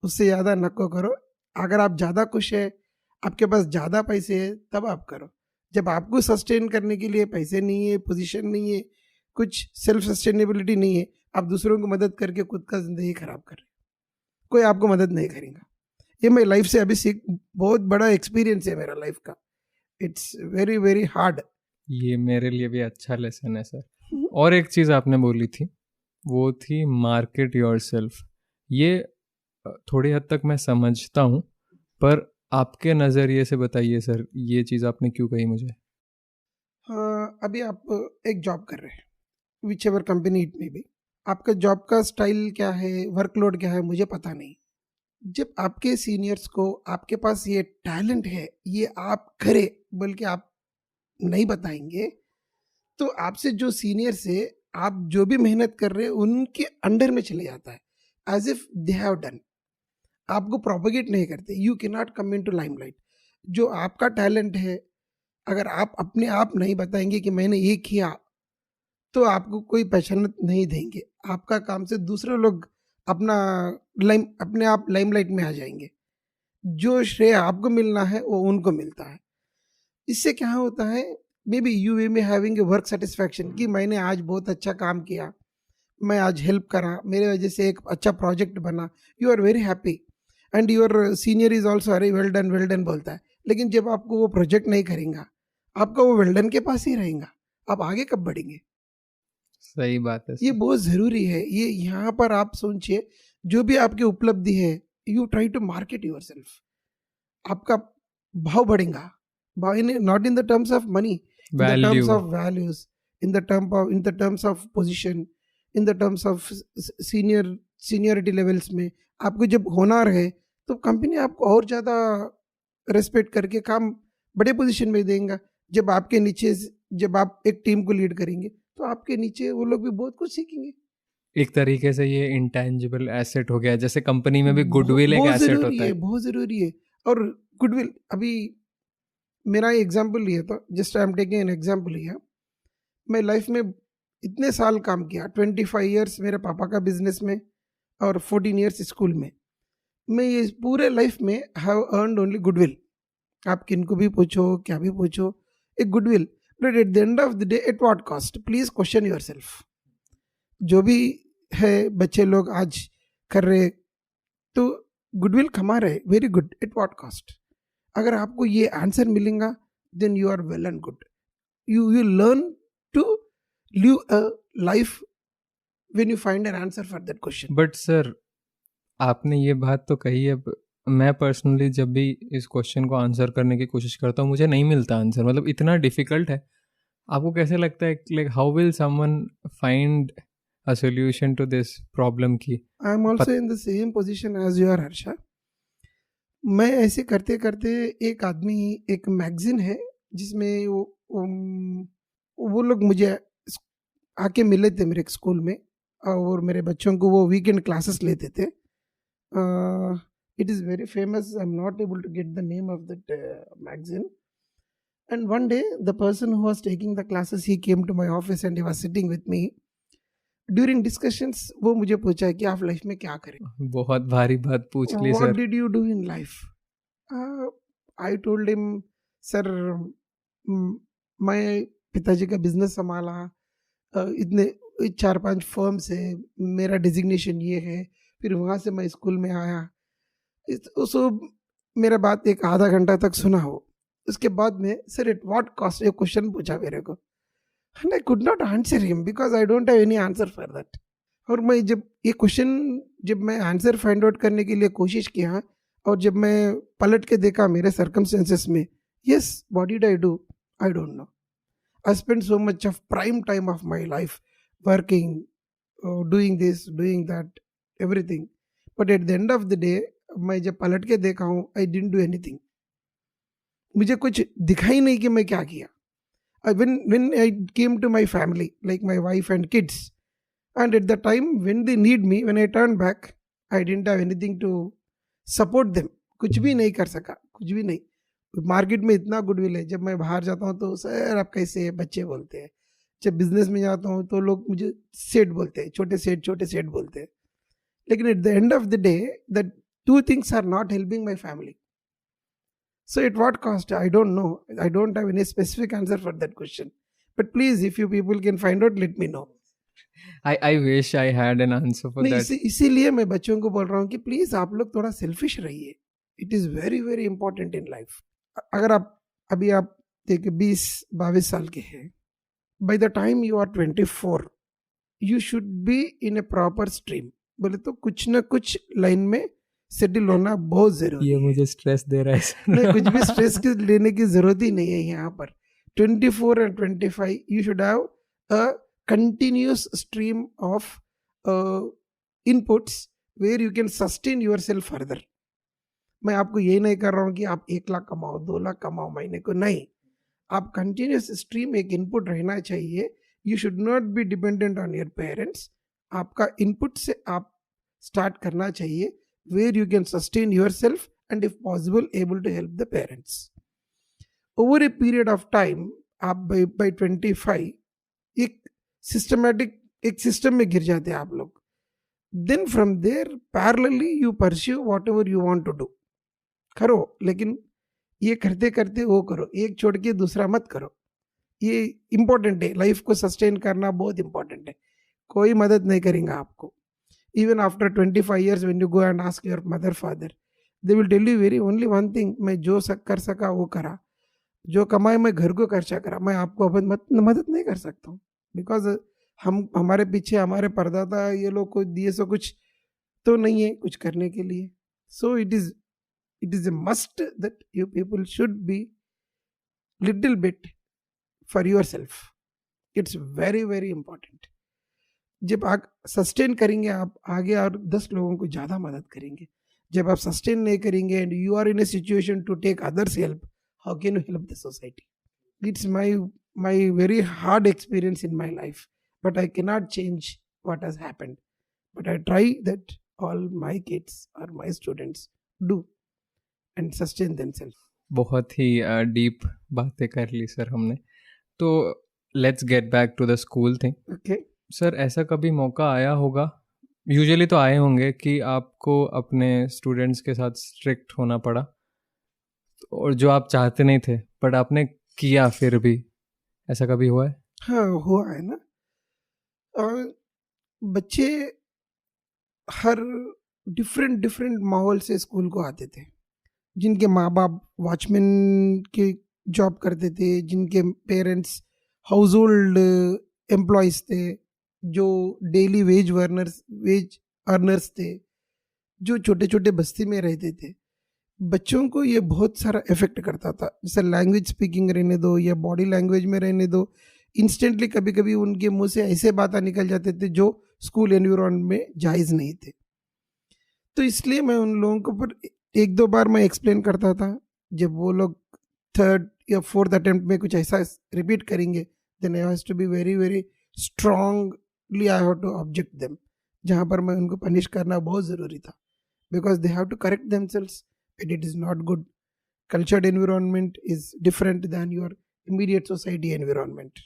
उससे ज़्यादा नको करो। अगर आप ज़्यादा खुश है, आपके पास ज़्यादा पैसे है, तब आप करो। जब आपको सस्टेन करने के लिए पैसे नहीं है, पोजीशन नहीं है, कुछ सेल्फ सस्टेनेबिलिटी नहीं है, आप दूसरों को मदद करके खुद का ज़िंदगी खराब कर रहे हैं, कोई आपको मदद नहीं करेगा। ये मैं लाइफ से अभी सीख, बहुत बड़ा एक्सपीरियंस है मेरा लाइफ का। It's very very hard. ये मेरे लिए भी अच्छा लेसन है सर। और एक चीज़ आपने बोली थी, वो थी मार्केट योरसेल्फ। ये थोड़ी हद तक मैं समझता हूँ, पर आपके नज़रिए से बताइए सर, ये चीज़ आपने क्यों कही मुझे? हाँ, अभी आप एक जॉब कर रहे हैं, विच एवर कंपनी इट में भी, आपका जॉब का स्टाइल क्या है, वर्कलोड क्या है, मुझे पता नहीं। जब आपके सीनियर्स को आपके पास ये टैलेंट है, ये आप करें, बल्कि आप नहीं बताएंगे, तो आपसे जो सीनियर से आप जो भी मेहनत कर रहे हैं उनके अंडर में चले जाता है, as if they have done. आपको प्रोपोगेट नहीं करते, you can not come in to limelight. जो आपका टैलेंट है, अगर आप अपने आप नहीं बताएंगे कि मैंने ये किया, तो आपको कोई पहचान नहीं देंगे। आपका काम से दूसरे लोग अपने आप लाइमलाइट में आ जाएंगे। जो श्रेय आपको मिलना है वो उनको मिलता है। इससे क्या होता है, मे बी यू वे में हैविंग ए वर्क सेटिस्फैक्शन कि मैंने आज बहुत अच्छा काम किया, मैं आज हेल्प करा, मेरे वजह से एक अच्छा प्रोजेक्ट बना, you are very happy and your senior is also अरे वेल डन बोलता है। लेकिन जब आपको वो प्रोजेक्ट नहीं करेंगे, आपका वो वेल डन के पास ही रहेगा, आप आगे कब बढ़ेंगे? सही बात है। ये बहुत ज़रूरी है। ये यहाँ पर आप सोचिए, जो भी आपकी उपलब्धि है, you try to market yourself, आपका भाव बढ़ेगा। भाव not in the terms of money, in the terms of values, in the terms of position, in the terms of seniority levels में आपको जब होनर है, तो कंपनी आपको और ज़्यादा रेस्पेक्ट करके काम बड़े पोजीशन में देंगे। जब आपके नीचे, जब आप एक टीम को लीड करेंगे, तो आपके नीचे वो लोग भी बहुत कुछ सीखेंगे। एक तरीके से ये इंटेंजिबल एसेट हो गया, जैसे कंपनी में भी गुडविल एक एसेट होता है। बहुत ज़रूरी है। और गुडविल, अभी मेरा एग्जाम्पल लिया था, just I am taking an example here. मैं लाइफ में इतने साल काम किया, 25 ईयर्स मेरे पापा का बिजनेस में और 14 ईयर्स स्कूल में। मैं ये पूरे लाइफ में हैव अर्नड ओनली गुडविल। आप किनको भी पूछो, क्या भी पूछो, एक goodwill. But at the end of the day, eight what cost? Please question yourself. जो भी है बच्चे लोग आज कर रहे, तो गुडविल कमा रहे, very good, at what cost? अगर आपको ये आंसर मिलेगा, then you are well and good. You learn to live a life when you find an answer for that question. But sir, आपने ये बात तो कही है, मैं पर्सनली जब भी इस क्वेश्चन को आंसर करने की कोशिश करता हूँ, मुझे नहीं मिलता आंसर। मतलब इतना डिफिकल्ट है। आपको कैसे लगता है, like how will someone find a solution to this problem की? I am also in the same position as you are, Harsha. मैं ऐसे करते करते, एक आदमी, एक मैगजीन है जिसमें वो लोग मुझे आके मिले थे मेरे स्कूल में, और मेरे बच्चों को वो वीकेंड क्लासेस लेते थे। It is very famous. I'm not able to get the name of that magazine. And one day, the person who was taking the classes, he came to my office and he was sitting with me. During discussions, वो मुझे पूछा कि आप life में क्या करें? बहुत भारी बात पूछ ली sir. What did you do in life? I told him, sir, मैं पिताजी का बिजनेस संभाला, इतने 4-5 फर्म से, मेरा डिजिग्नेशन ये है, फिर वहाँ से मैं स्कूल में आया। उसको मेरा बात एक आधा घंटा तक सुना हो। उसके बाद में, सर एट व्हाट कॉस्ट, एक क्वेश्चन पूछा मेरे को, and I could not answer him because I don't have any answer for that. और मैं जब ये क्वेश्चन, जब मैं आंसर फाइंड आउट करने के लिए कोशिश किया, और जब मैं पलट के देखा मेरे सर्कमस्टेंसेस में, yes, what did I do? I don't know. I spend so much of prime time of my life working, doing this, doing that, everything. But at the end of the day, मैं जब पलट के देखा हूँ, I didn't do anything. मुझे कुछ दिखाई नहीं कि मैं क्या किया। When I came to my family, like my wife and kids, and at the time when they need me, when I turned back, I didn't have anything to support them. कुछ भी नहीं कर सका, कुछ भी नहीं। मार्केट में इतना गुडविल है, जब मैं बाहर जाता हूँ तो सर आप कैसे हैं बच्चे बोलते हैं, जब बिजनेस में जाता हूँ तो लोग मुझे सेठ बोलते हैं, छोटे सेठ बोलते हैं. लेकिन eight the end of the day the two things are not helping my family. So at what cost? I don't know. I don't have any specific answer for that question. But please, if you people can find out, let me know. I wish I had an answer for नहीं, that. इसीलिए मैं बच्चों को बोल रहा हूँ कि please आप लोग थोड़ा सेल्फिश रहिए. It is very very important in life. अगर आप देखिए 20-22 साल के हैं, by the time you are 24 you should be in a proper stream. बोले तो कुछ ना कुछ लाइन में सेटल होना बहुत जरूरी है. ये मुझे स्ट्रेस दे रहा है सर. नहीं, कुछ भी स्ट्रेस की लेने की जरूरत ही नहीं है. यहाँ पर 24 and 25 you should have a continuous stream of inputs where you can sustain yourself further. मैं आपको ये नहीं कर रहा हूँ कि आप 1 लाख कमाओ 2 लाख कमाओ महीने को, नहीं. आप कंटिन्यूस स्ट्रीम एक इनपुट रहना चाहिए. You should not be dependent on your parents. आपका इनपुट से आप स्टार्ट करना चाहिए, where you can sustain yourself and if possible able to help the parents. Over a period of time, आप by 25 एक systematic एक system में गिर जाते हैं आप लोग. Then from there parallelly you pursue whatever you want to do. करो, लेकिन ये करते करते वो करो, एक छोड़ के दूसरा मत करो. ये इम्पोर्टेंट है. लाइफ को सस्टेन करना बहुत इम्पोर्टेंट है. कोई मदद नहीं करेंगे आपको. Even after 25 years when you go and ask your mother father, they will tell you very only one thing, मैं जो कर सका वो करा, जो कमाए मैं घर को खर्चा करा, मैं आपको अपन मदद नहीं कर सकता हूँ. बिकॉज हमारे पीछे हमारे परदादा ये लोग को दिए सो कुछ तो नहीं है कुछ करने के लिए. सो it is a must that you people should be little bit for your self. It's very very important. जब आप सस्टेन करेंगे आप आगे और 10 लोगों को ज़्यादा मदद करेंगे. जब आप सस्टेन नहीं करेंगे and you are in a situation to take others help, how can you help the society? It's my very hard experience in my life, but I cannot change what has happened. But I try that all my kids or my students do and sustain themselves. बहुत ही deep बातें कर ली sir हमने. तो let's get back to the school thing. Okay. Sir ऐसा कभी मौका आया होगा, यूजुअली तो आए होंगे, कि आपको अपने स्टूडेंट्स के साथ स्ट्रिक्ट होना पड़ा और जो आप चाहते नहीं थे बट आपने किया फिर भी, ऐसा कभी हुआ है? हाँ, हुआ है ना. और बच्चे हर डिफरेंट माहौल से स्कूल को आते थे. जिनके माँ बाप वॉचमैन के जॉब करते थे, जिनके पेरेंट्स हाउस होल्ड एम्प्लॉयज़ थे, जो डेली वेज अर्नर्स थे, जो छोटे छोटे बस्ती में रहते थे. बच्चों को ये बहुत सारा इफेक्ट करता था. जैसे लैंग्वेज स्पीकिंग रहने दो या बॉडी लैंग्वेज में रहने दो, इंस्टेंटली कभी कभी उनके मुंह से ऐसे बातें निकल जाते थे जो स्कूल एनवायरनमेंट में जायज़ नहीं थे. तो इसलिए मैं उन लोगों को पर 1-2 बार मैं एक्सप्लेन करता था. जब वो लोग 3rd या 4th अटेम्प्ट में कुछ ऐसा रिपीट करेंगे, then I have to be very very strongly I have to object them. जहाँ पर मैं उनको पनिश करना बहुत ज़रूरी था, because they have to correct themselves. It is not good. Cultured environment is different than your immediate society environment.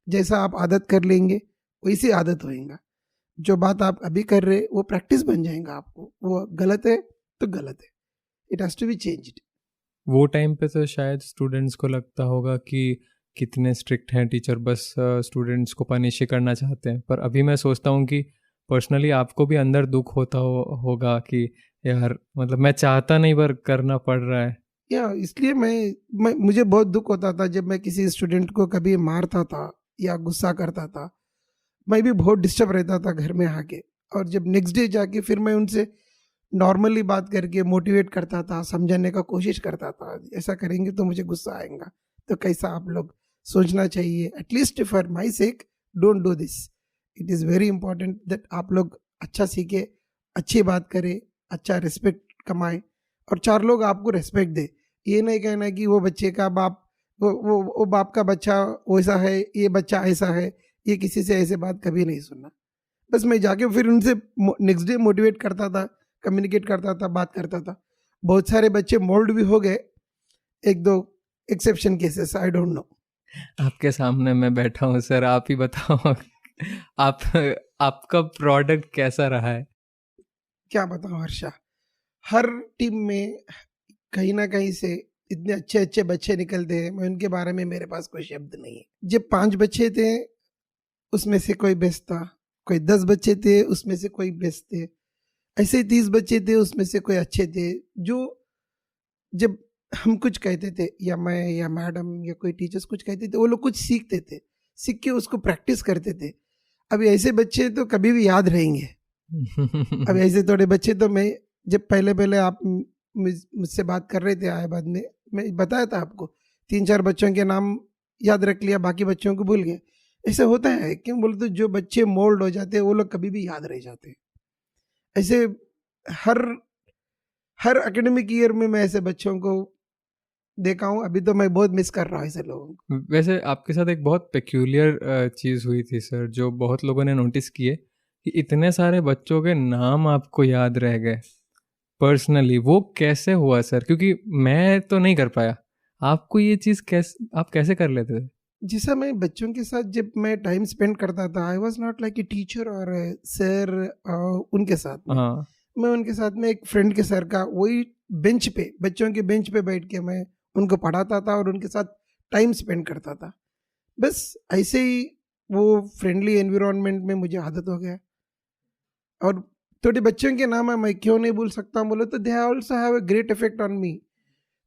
जैसा आप आदत कर लेंगे वैसी आदत होएगा. जो बात आप अभी कर रहे वो प्रैक्टिस बन जाएगा आपको. वो गलत है तो गलत है. It has to be changed. वो टाइम पे तो शायद स्टूडेंट्स को लगता होगा कि कितने स्ट्रिक्ट हैं टीचर, बस स्टूडेंट्स को पनिश ही करना चाहते हैं. पर अभी मैं सोचता हूँ कि पर्सनली आपको भी अंदर दुख होता होगा कि यार मतलब मैं चाहता नहीं पर करना पड़ रहा है. या इसलिए मैं मुझे बहुत दुख होता था जब मैं किसी स्टूडेंट को कभी मारता था या गुस्सा करता था. मैं भी बहुत डिस्टर्ब रहता था घर में आके. और जब नेक्स्ट डे जाके फिर मैं उनसे नॉर्मली बात करके मोटिवेट करता था, समझाने का कोशिश करता था. ऐसा करेंगे तो मुझे गुस्सा आएगा, तो कैसा आप लोग सोचना चाहिए. At least for my sec don't do this. It is very important that आप लोग अच्छा सीखे, अच्छी बात करें, अच्छा रिस्पेक्ट कमाएं और 4 लोग आपको रिस्पेक्ट दे. ये नहीं कहना कि वो बच्चे का बाप वो बाप का बच्चा वैसा है, ये बच्चा ऐसा है. ये किसी से ऐसे बात कभी नहीं सुनना. बस मैं जाके फिर उनसे नेक्स्ट डे मोटिवेट करता था, कम्युनिकेट करता था, बात करता था. बहुत सारे बच्चे मोल्ड भी हो गए. एक दो exception cases, I don't know. आपके सामने मैं बैठा हूँ सर, आप ही बताओ आप आपका प्रोडक्ट कैसा रहा है? क्या बताऊं हर्षा, हर टीम में कहीं ना कहीं से इतने अच्छे अच्छे बच्चे निकलते हैं, मैं उनके बारे में मेरे पास कोई शब्द नहीं है। जब 5 बच्चे थे उसमें से कोई बेस्ट था, कोई 10 बच्चे थे उसमें से कोई बेस्ट थे, ऐसे 30 बच्चे थे उसमें से कोई अच्छे थे। जो जब हम कुछ कहते थे या मैं या मैडम या कोई टीचर्स कुछ कहते थे, वो लोग कुछ सीखते थे, सीख के उसको प्रैक्टिस करते थे। अभी ऐसे बच्चे तो कभी भी याद रहेंगे। अब ऐसे थोड़े बच्चे तो मैं, जब पहले पहले आप मुझसे बात कर रहे थे आए बाद में, मैं बताया था आपको 3-4 बच्चों के नाम याद रख लिया, बाकी बच्चों को भूल गए। ऐसे होता है, क्यों बोलते तो जो बच्चे मोल्ड हो जाते हैं वो लोग कभी भी याद रह जाते हैं। ऐसे हर हर एकेडमिक ईयर में मैं ऐसे बच्चों को देखा हूँ। अभी तो मैं बहुत मिस कर रहा हूँ ऐसे लोगों को। वैसे आपके साथ एक बहुत पेक्यूलियर चीज़ हुई थी सर, जो बहुत लोगों ने नोटिस किए कि इतने सारे बच्चों के नाम आपको याद रह गए पर्सनली। वो कैसे हुआ सर? क्योंकि मैं तो नहीं कर पाया, आपको ये चीज़ आप कैसे कर लेते थे? जैसा मैं बच्चों के साथ जब मैं टाइम स्पेंड करता था, I was not like a teacher और सर उनके साथ में। हाँ, मैं उनके साथ में एक फ्रेंड के सर का, वही बेंच पे, बच्चों के बेंच पे बैठ के मैं उनको पढ़ाता था और उनके साथ टाइम स्पेंड करता था। बस ऐसे ही वो फ्रेंडली एनवायरनमेंट में मुझे आदत हो गया। और थोड़े बच्चों के नाम है मैं क्यों नहीं भूल सकता बोले तो they also have a great effect on me.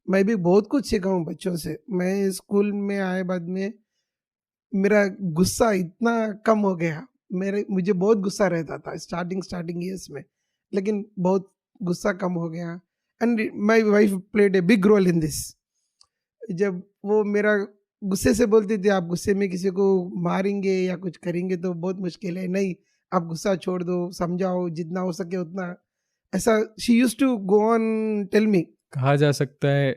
मैं भी बहुत कुछ सीखा हूँ बच्चों से। मैं स्कूल में आए बाद में मेरा गुस्सा इतना कम हो गया। मेरे मुझे बहुत गुस्सा रहता था स्टार्टिंग ईयर्स में, लेकिन बहुत गुस्सा कम हो गया। And my wife played a big role in this. जब वो मेरा गुस्से से बोलती थी आप गुस्से में किसी को मारेंगे या कुछ करेंगे तो बहुत मुश्किल है, नहीं आप गुस्सा छोड़ दो, समझाओ जितना हो सके उतना। ऐसा she used to go on tell me. कहा जा सकता है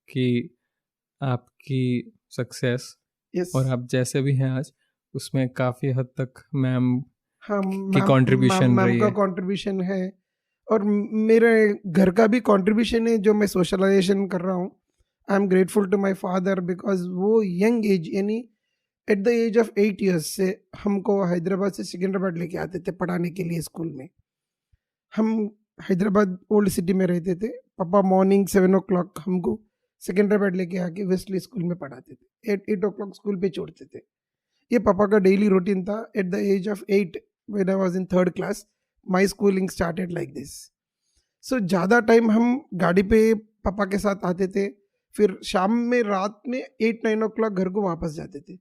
कि आपकी सक्सेस यस। और आप जैसे भी हैं आज, उसमें काफ़ी हद तक मैम हाँ, की मैम मैम कंट्रीब्यूशन मैम रही का है। कंट्रीब्यूशन है और मेरे घर का भी कंट्रीब्यूशन है जो मैं सोशलाइजेशन कर रहा हूँ। I am grateful to my father because वो यंग एज, यानी at the age of 8 years से हमको हैदराबाद से सिकंदराबाद लेके आते थे पढ़ाने के लिए स्कूल में। हम हैदराबाद ओल्ड सिटी में रहते थे। पापा मॉर्निंग 7 o'clock हमको सिकंदराबाद लेके आके वेस्टली स्कूल में पढ़ाते थे, 8 o'clock स्कूल पे छोड़ते थे। ये पापा का डेली रूटीन था। At the age of 8 when I was in 3rd class my schooling started like this. So ज़्यादा टाइम हम गाड़ी पे पापा के साथ आते थे, फिर शाम में रात में 8-9 o'clock घर को वापस जाते थे।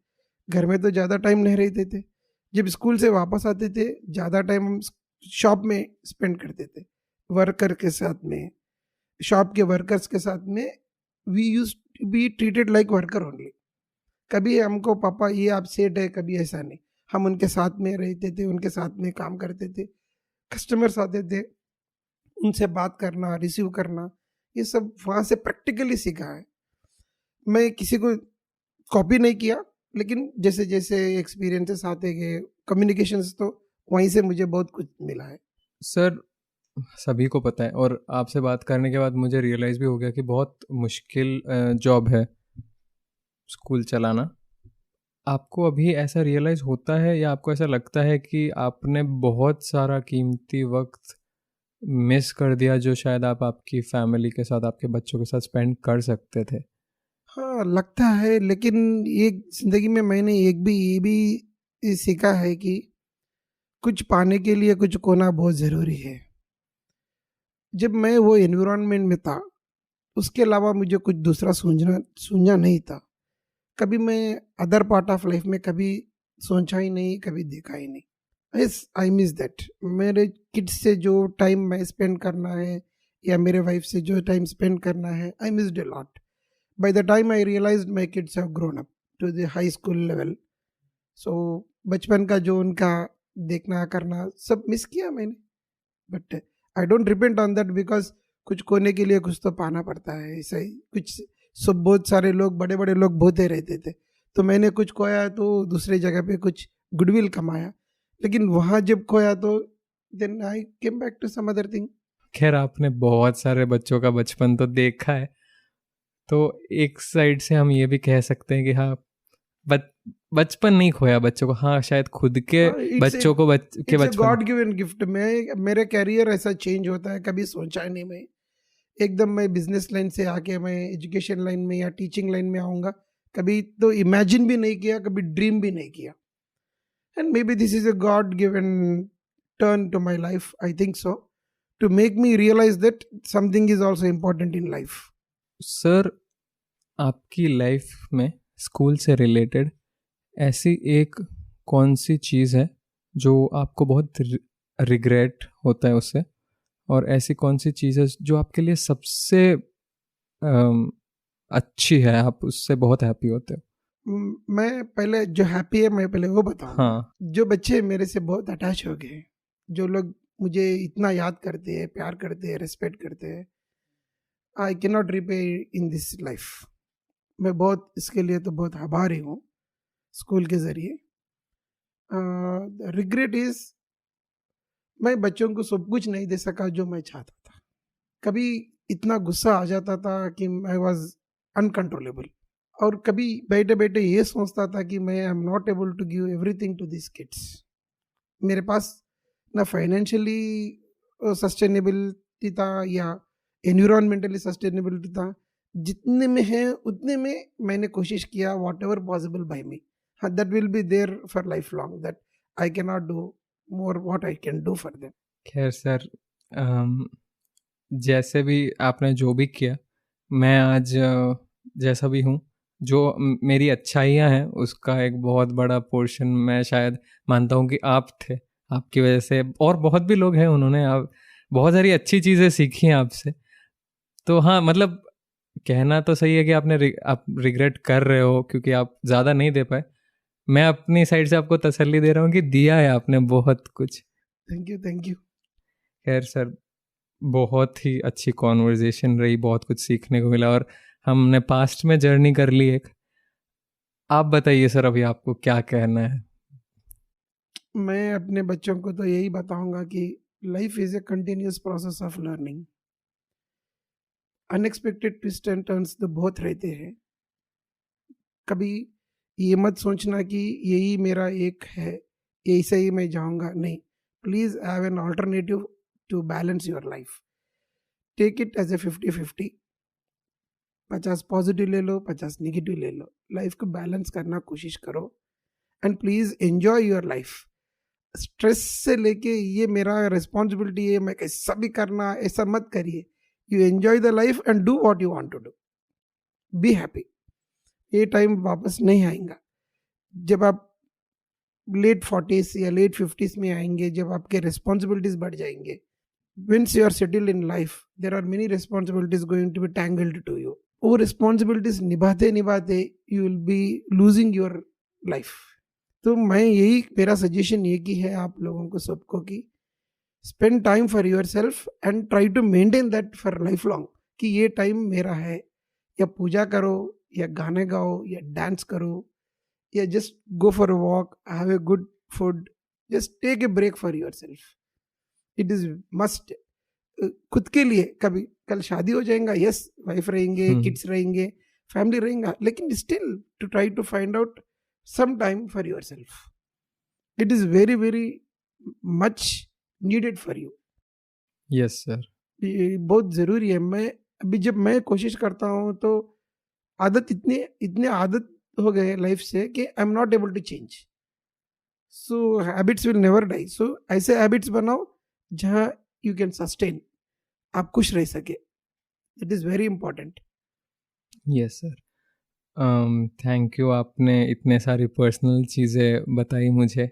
घर में तो ज़्यादा टाइम नहीं रहते थे। जब स्कूल से वापस आते थे ज़्यादा टाइम हम शॉप में स्पेंड करते थे, वर्कर के साथ में, शॉप के वर्कर्स के साथ में। We use to be treated like worker only. कभी हमको पापा ये आप सेठ है, कभी ऐसा नहीं। हम उनके साथ में रहते थे, उनके साथ में काम करते थे। कस्टमर्स आते थे, उनसे बात करना, रिसीव करना, ये सब वहाँ से प्रैक्टिकली सीखा है। मैं किसी को कॉपी नहीं किया, लेकिन जैसे जैसे एक्सपीरियंसेस आते गए, कम्युनिकेशंस, तो वहीं से मुझे बहुत कुछ मिला है। सर सभी को पता है, और आपसे बात करने के बाद मुझे रियलाइज़ भी हो गया कि बहुत मुश्किल जॉब है स्कूल चलाना। आपको अभी ऐसा रियलाइज़ होता है या आपको ऐसा लगता है कि आपने बहुत सारा कीमती वक्त मिस कर दिया जो शायद आप आपकी फैमिली के साथ, आपके बच्चों के साथ स्पेंड कर सकते थे? हाँ लगता है, लेकिन ये जिंदगी में मैंने ये भी सीखा है कि कुछ पाने के लिए कुछ खोना बहुत ज़रूरी है। जब मैं वो एनवायरनमेंट में था, उसके अलावा मुझे कुछ दूसरा सूझना नहीं था। कभी मैं अदर पार्ट ऑफ लाइफ में कभी सोचा ही नहीं, कभी देखा ही नहीं। Yes, I miss that. मेरे किड्स से जो टाइम मैं स्पेंड करना है या मेरे वाइफ से जो टाइम स्पेंड करना है, I missed a lot. By the time I realised my kids have grown up to the high school level. So बचपन का जो उनका देखना करना सब मिस किया मैंने। But I don't repent on that because कुछ खोने के लिए कुछ तो पाना पड़ता है। ऐसा ही कुछ सब, बहुत सारे लोग, बड़े बड़े लोग बोते रहते थे, तो मैंने कुछ खोया तो दूसरी जगह पे कुछ गुडविल कमाया, लेकिन वहाँ जब खोया तो then I came back to some other thing. खैर, आपने बहुत सारे बच्चों का बचपन तो देखा है, तो एक साइड से हम ये भी कह सकते हैं कि हाँ, बचपन नहीं खोया बच्चों को, हाँ शायद खुद के बच्चों को के बचपन गॉड गिवन गिफ्ट। मेरे कैरियर ऐसा चेंज होता है, कभी सोचा नहीं मैं एकदम मैं बिजनेस लाइन से आके मैं एजुकेशन लाइन में या टीचिंग लाइन में आऊँगा, कभी तो इमेजिन भी नहीं किया, कभी ड्रीम भी नहीं किया। And maybe this is a god given turn to my life, I think so, to make me realise that something is also important in life. Sir, आपकी लाइफ में स्कूल से रिलेटेड ऐसी एक कौन सी चीज़ है जो आपको बहुत रिग्रेट होता है उससे, और ऐसी कौन सी चीज़ है जो आपके लिए सबसे अच्छी है, आप उससे बहुत हैप्पी होते हो? मैं पहले जो हैप्पी है मैं पहले वो बताऊँ। हाँ। जो बच्चे मेरे से बहुत अटैच हो गए, जो लोग मुझे इतना याद करते हैं, प्यार करते हैं, रिस्पेक्ट करते हैं, आई can not repay in this life. मैं बहुत इसके लिए तो बहुत आभारी हूँ स्कूल के ज़रिए। रिग्रेट इज मैं बच्चों को सब कुछ नहीं दे सका जो मैं चाहता था। कभी इतना गुस्सा आ जाता था कि आई वॉज अनकंट्रोलेबल, और कभी बैठे बैठे ये सोचता था कि मैं I am not able to give everything to this kids. मेरे पास ना फाइनेंशियली सस्टेनेबिलिटी था या एनवायरमेंटली सस्टेनेबिलिटी था। जितने में है उतने में मैंने कोशिश किया, whatever possible by me. हाँ, that will be there for lifelong, that I can not do more what I can do for them. खैर सर, जैसे भी आपने जो भी किया, मैं आज जैसा भी हूँ, जो मेरी अच्छाइयाँ हैं उसका एक बहुत बड़ा पोर्शन मैं शायद मानता हूँ कि आप थे। आपकी वजह से और बहुत भी लोग हैं, उन्होंने आप बहुत सारी अच्छी चीज़ें सीखी हैं आपसे। तो हाँ, मतलब कहना तो सही है कि आप रिग्रेट कर रहे हो क्योंकि आप ज़्यादा नहीं दे पाए। मैं अपनी साइड से आपको तसल्ली दे रहा हूँ कि दिया है आपने बहुत कुछ। Thank you, thank you. खैर सर, बहुत ही अच्छी कॉन्वर्जेशन रही, बहुत कुछ सीखने को मिला, और हमने पास्ट में जर्नी कर ली एक। आप बताइए सर, अभी आपको क्या कहना है? मैं अपने बच्चों को तो यही बताऊंगा कि life is a continuous process of learning. Unexpected twist and turns तो बहुत रहते हैं। कभी ये मत सोचना कि यही मेरा एक है, यही से ही मैं जाऊंगा, नहीं। Please have an alternative to balance your life. Take it as a 50-50। 50 positive ले लो, 50 नेगेटिव ले लो। लाइफ को बैलेंस करना कोशिश करो, and please enjoy your life. Stress से लेके ये मेरा रिस्पॉन्सिबिलिटी है, मैं कैसा भी करना, ऐसा मत करिए। You enjoy the life and do what you want to do. Be happy. ये टाइम वापस नहीं आएगा। जब आप लेट 40s या लेट 50s में आएंगे, जब आपके रिस्पॉन्सिबिलिटीज बढ़ जाएंगे, once you are settled in life, there are many responsibilities going to be tangled to you. वो रिस्पॉन्सिबिलिटीज निभाते निभाते you will be losing your life. तो मैं यही, मेरा सजेशन ये की है आप लोगों को सबको कि spend time for yourself and try to maintain that for lifelong, कि ये टाइम मेरा है। या पूजा करो, या गाने गाओ, या डांस करो, या just go for a walk, have a good food, just take a break for yourself. It is must. खुद के लिए कभी कल शादी हो जाएगा, यस, वाइफ रहेंगे, किड्स रहेंगे, फैमिली रहेगा, लेकिन still to try to find out some time for yourself. It is very very much needed for you. Yes sir, ये बहुत ज़रूरी है। मैं अभी जब मैं कोशिश करता हूँ तो आदत इतने आदत हो गए लाइफ से कि I am not able to change. So habits will never die. So ऐसे हैबिट्स बनाओ जहाँ यू कैन सस्टेन, आप खुश रह सके। It is very important. Yes sir, thank you, आपने इतने सारी पर्सनल चीज़ें बताई मुझे।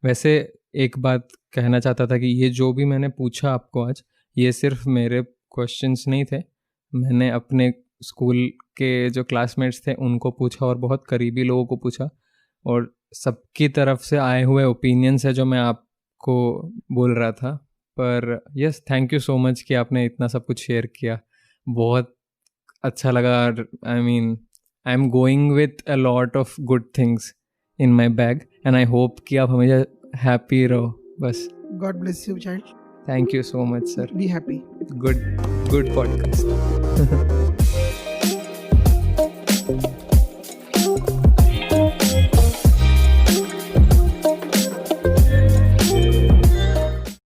वैसे एक बात कहना चाहता था कि ये जो भी मैंने पूछा आपको आज, ये सिर्फ मेरे क्वेश्चंस नहीं थे। मैंने अपने स्कूल के जो क्लासमेट्स थे उनको पूछा, और बहुत करीबी लोगों को पूछा, और सबकी तरफ से आए हुए ओपिनियंस है जो मैं आपको बोल रहा था। पर yes, thank you so much कि आपने इतना सब कुछ शेयर किया। बहुत अच्छा लगा। I mean, I am going with a lot of good things in my bag, and I hope कि आप हमेशा हैप्पी रहो बस। God bless you child. Thank you so much sir. Be happy. Good podcast.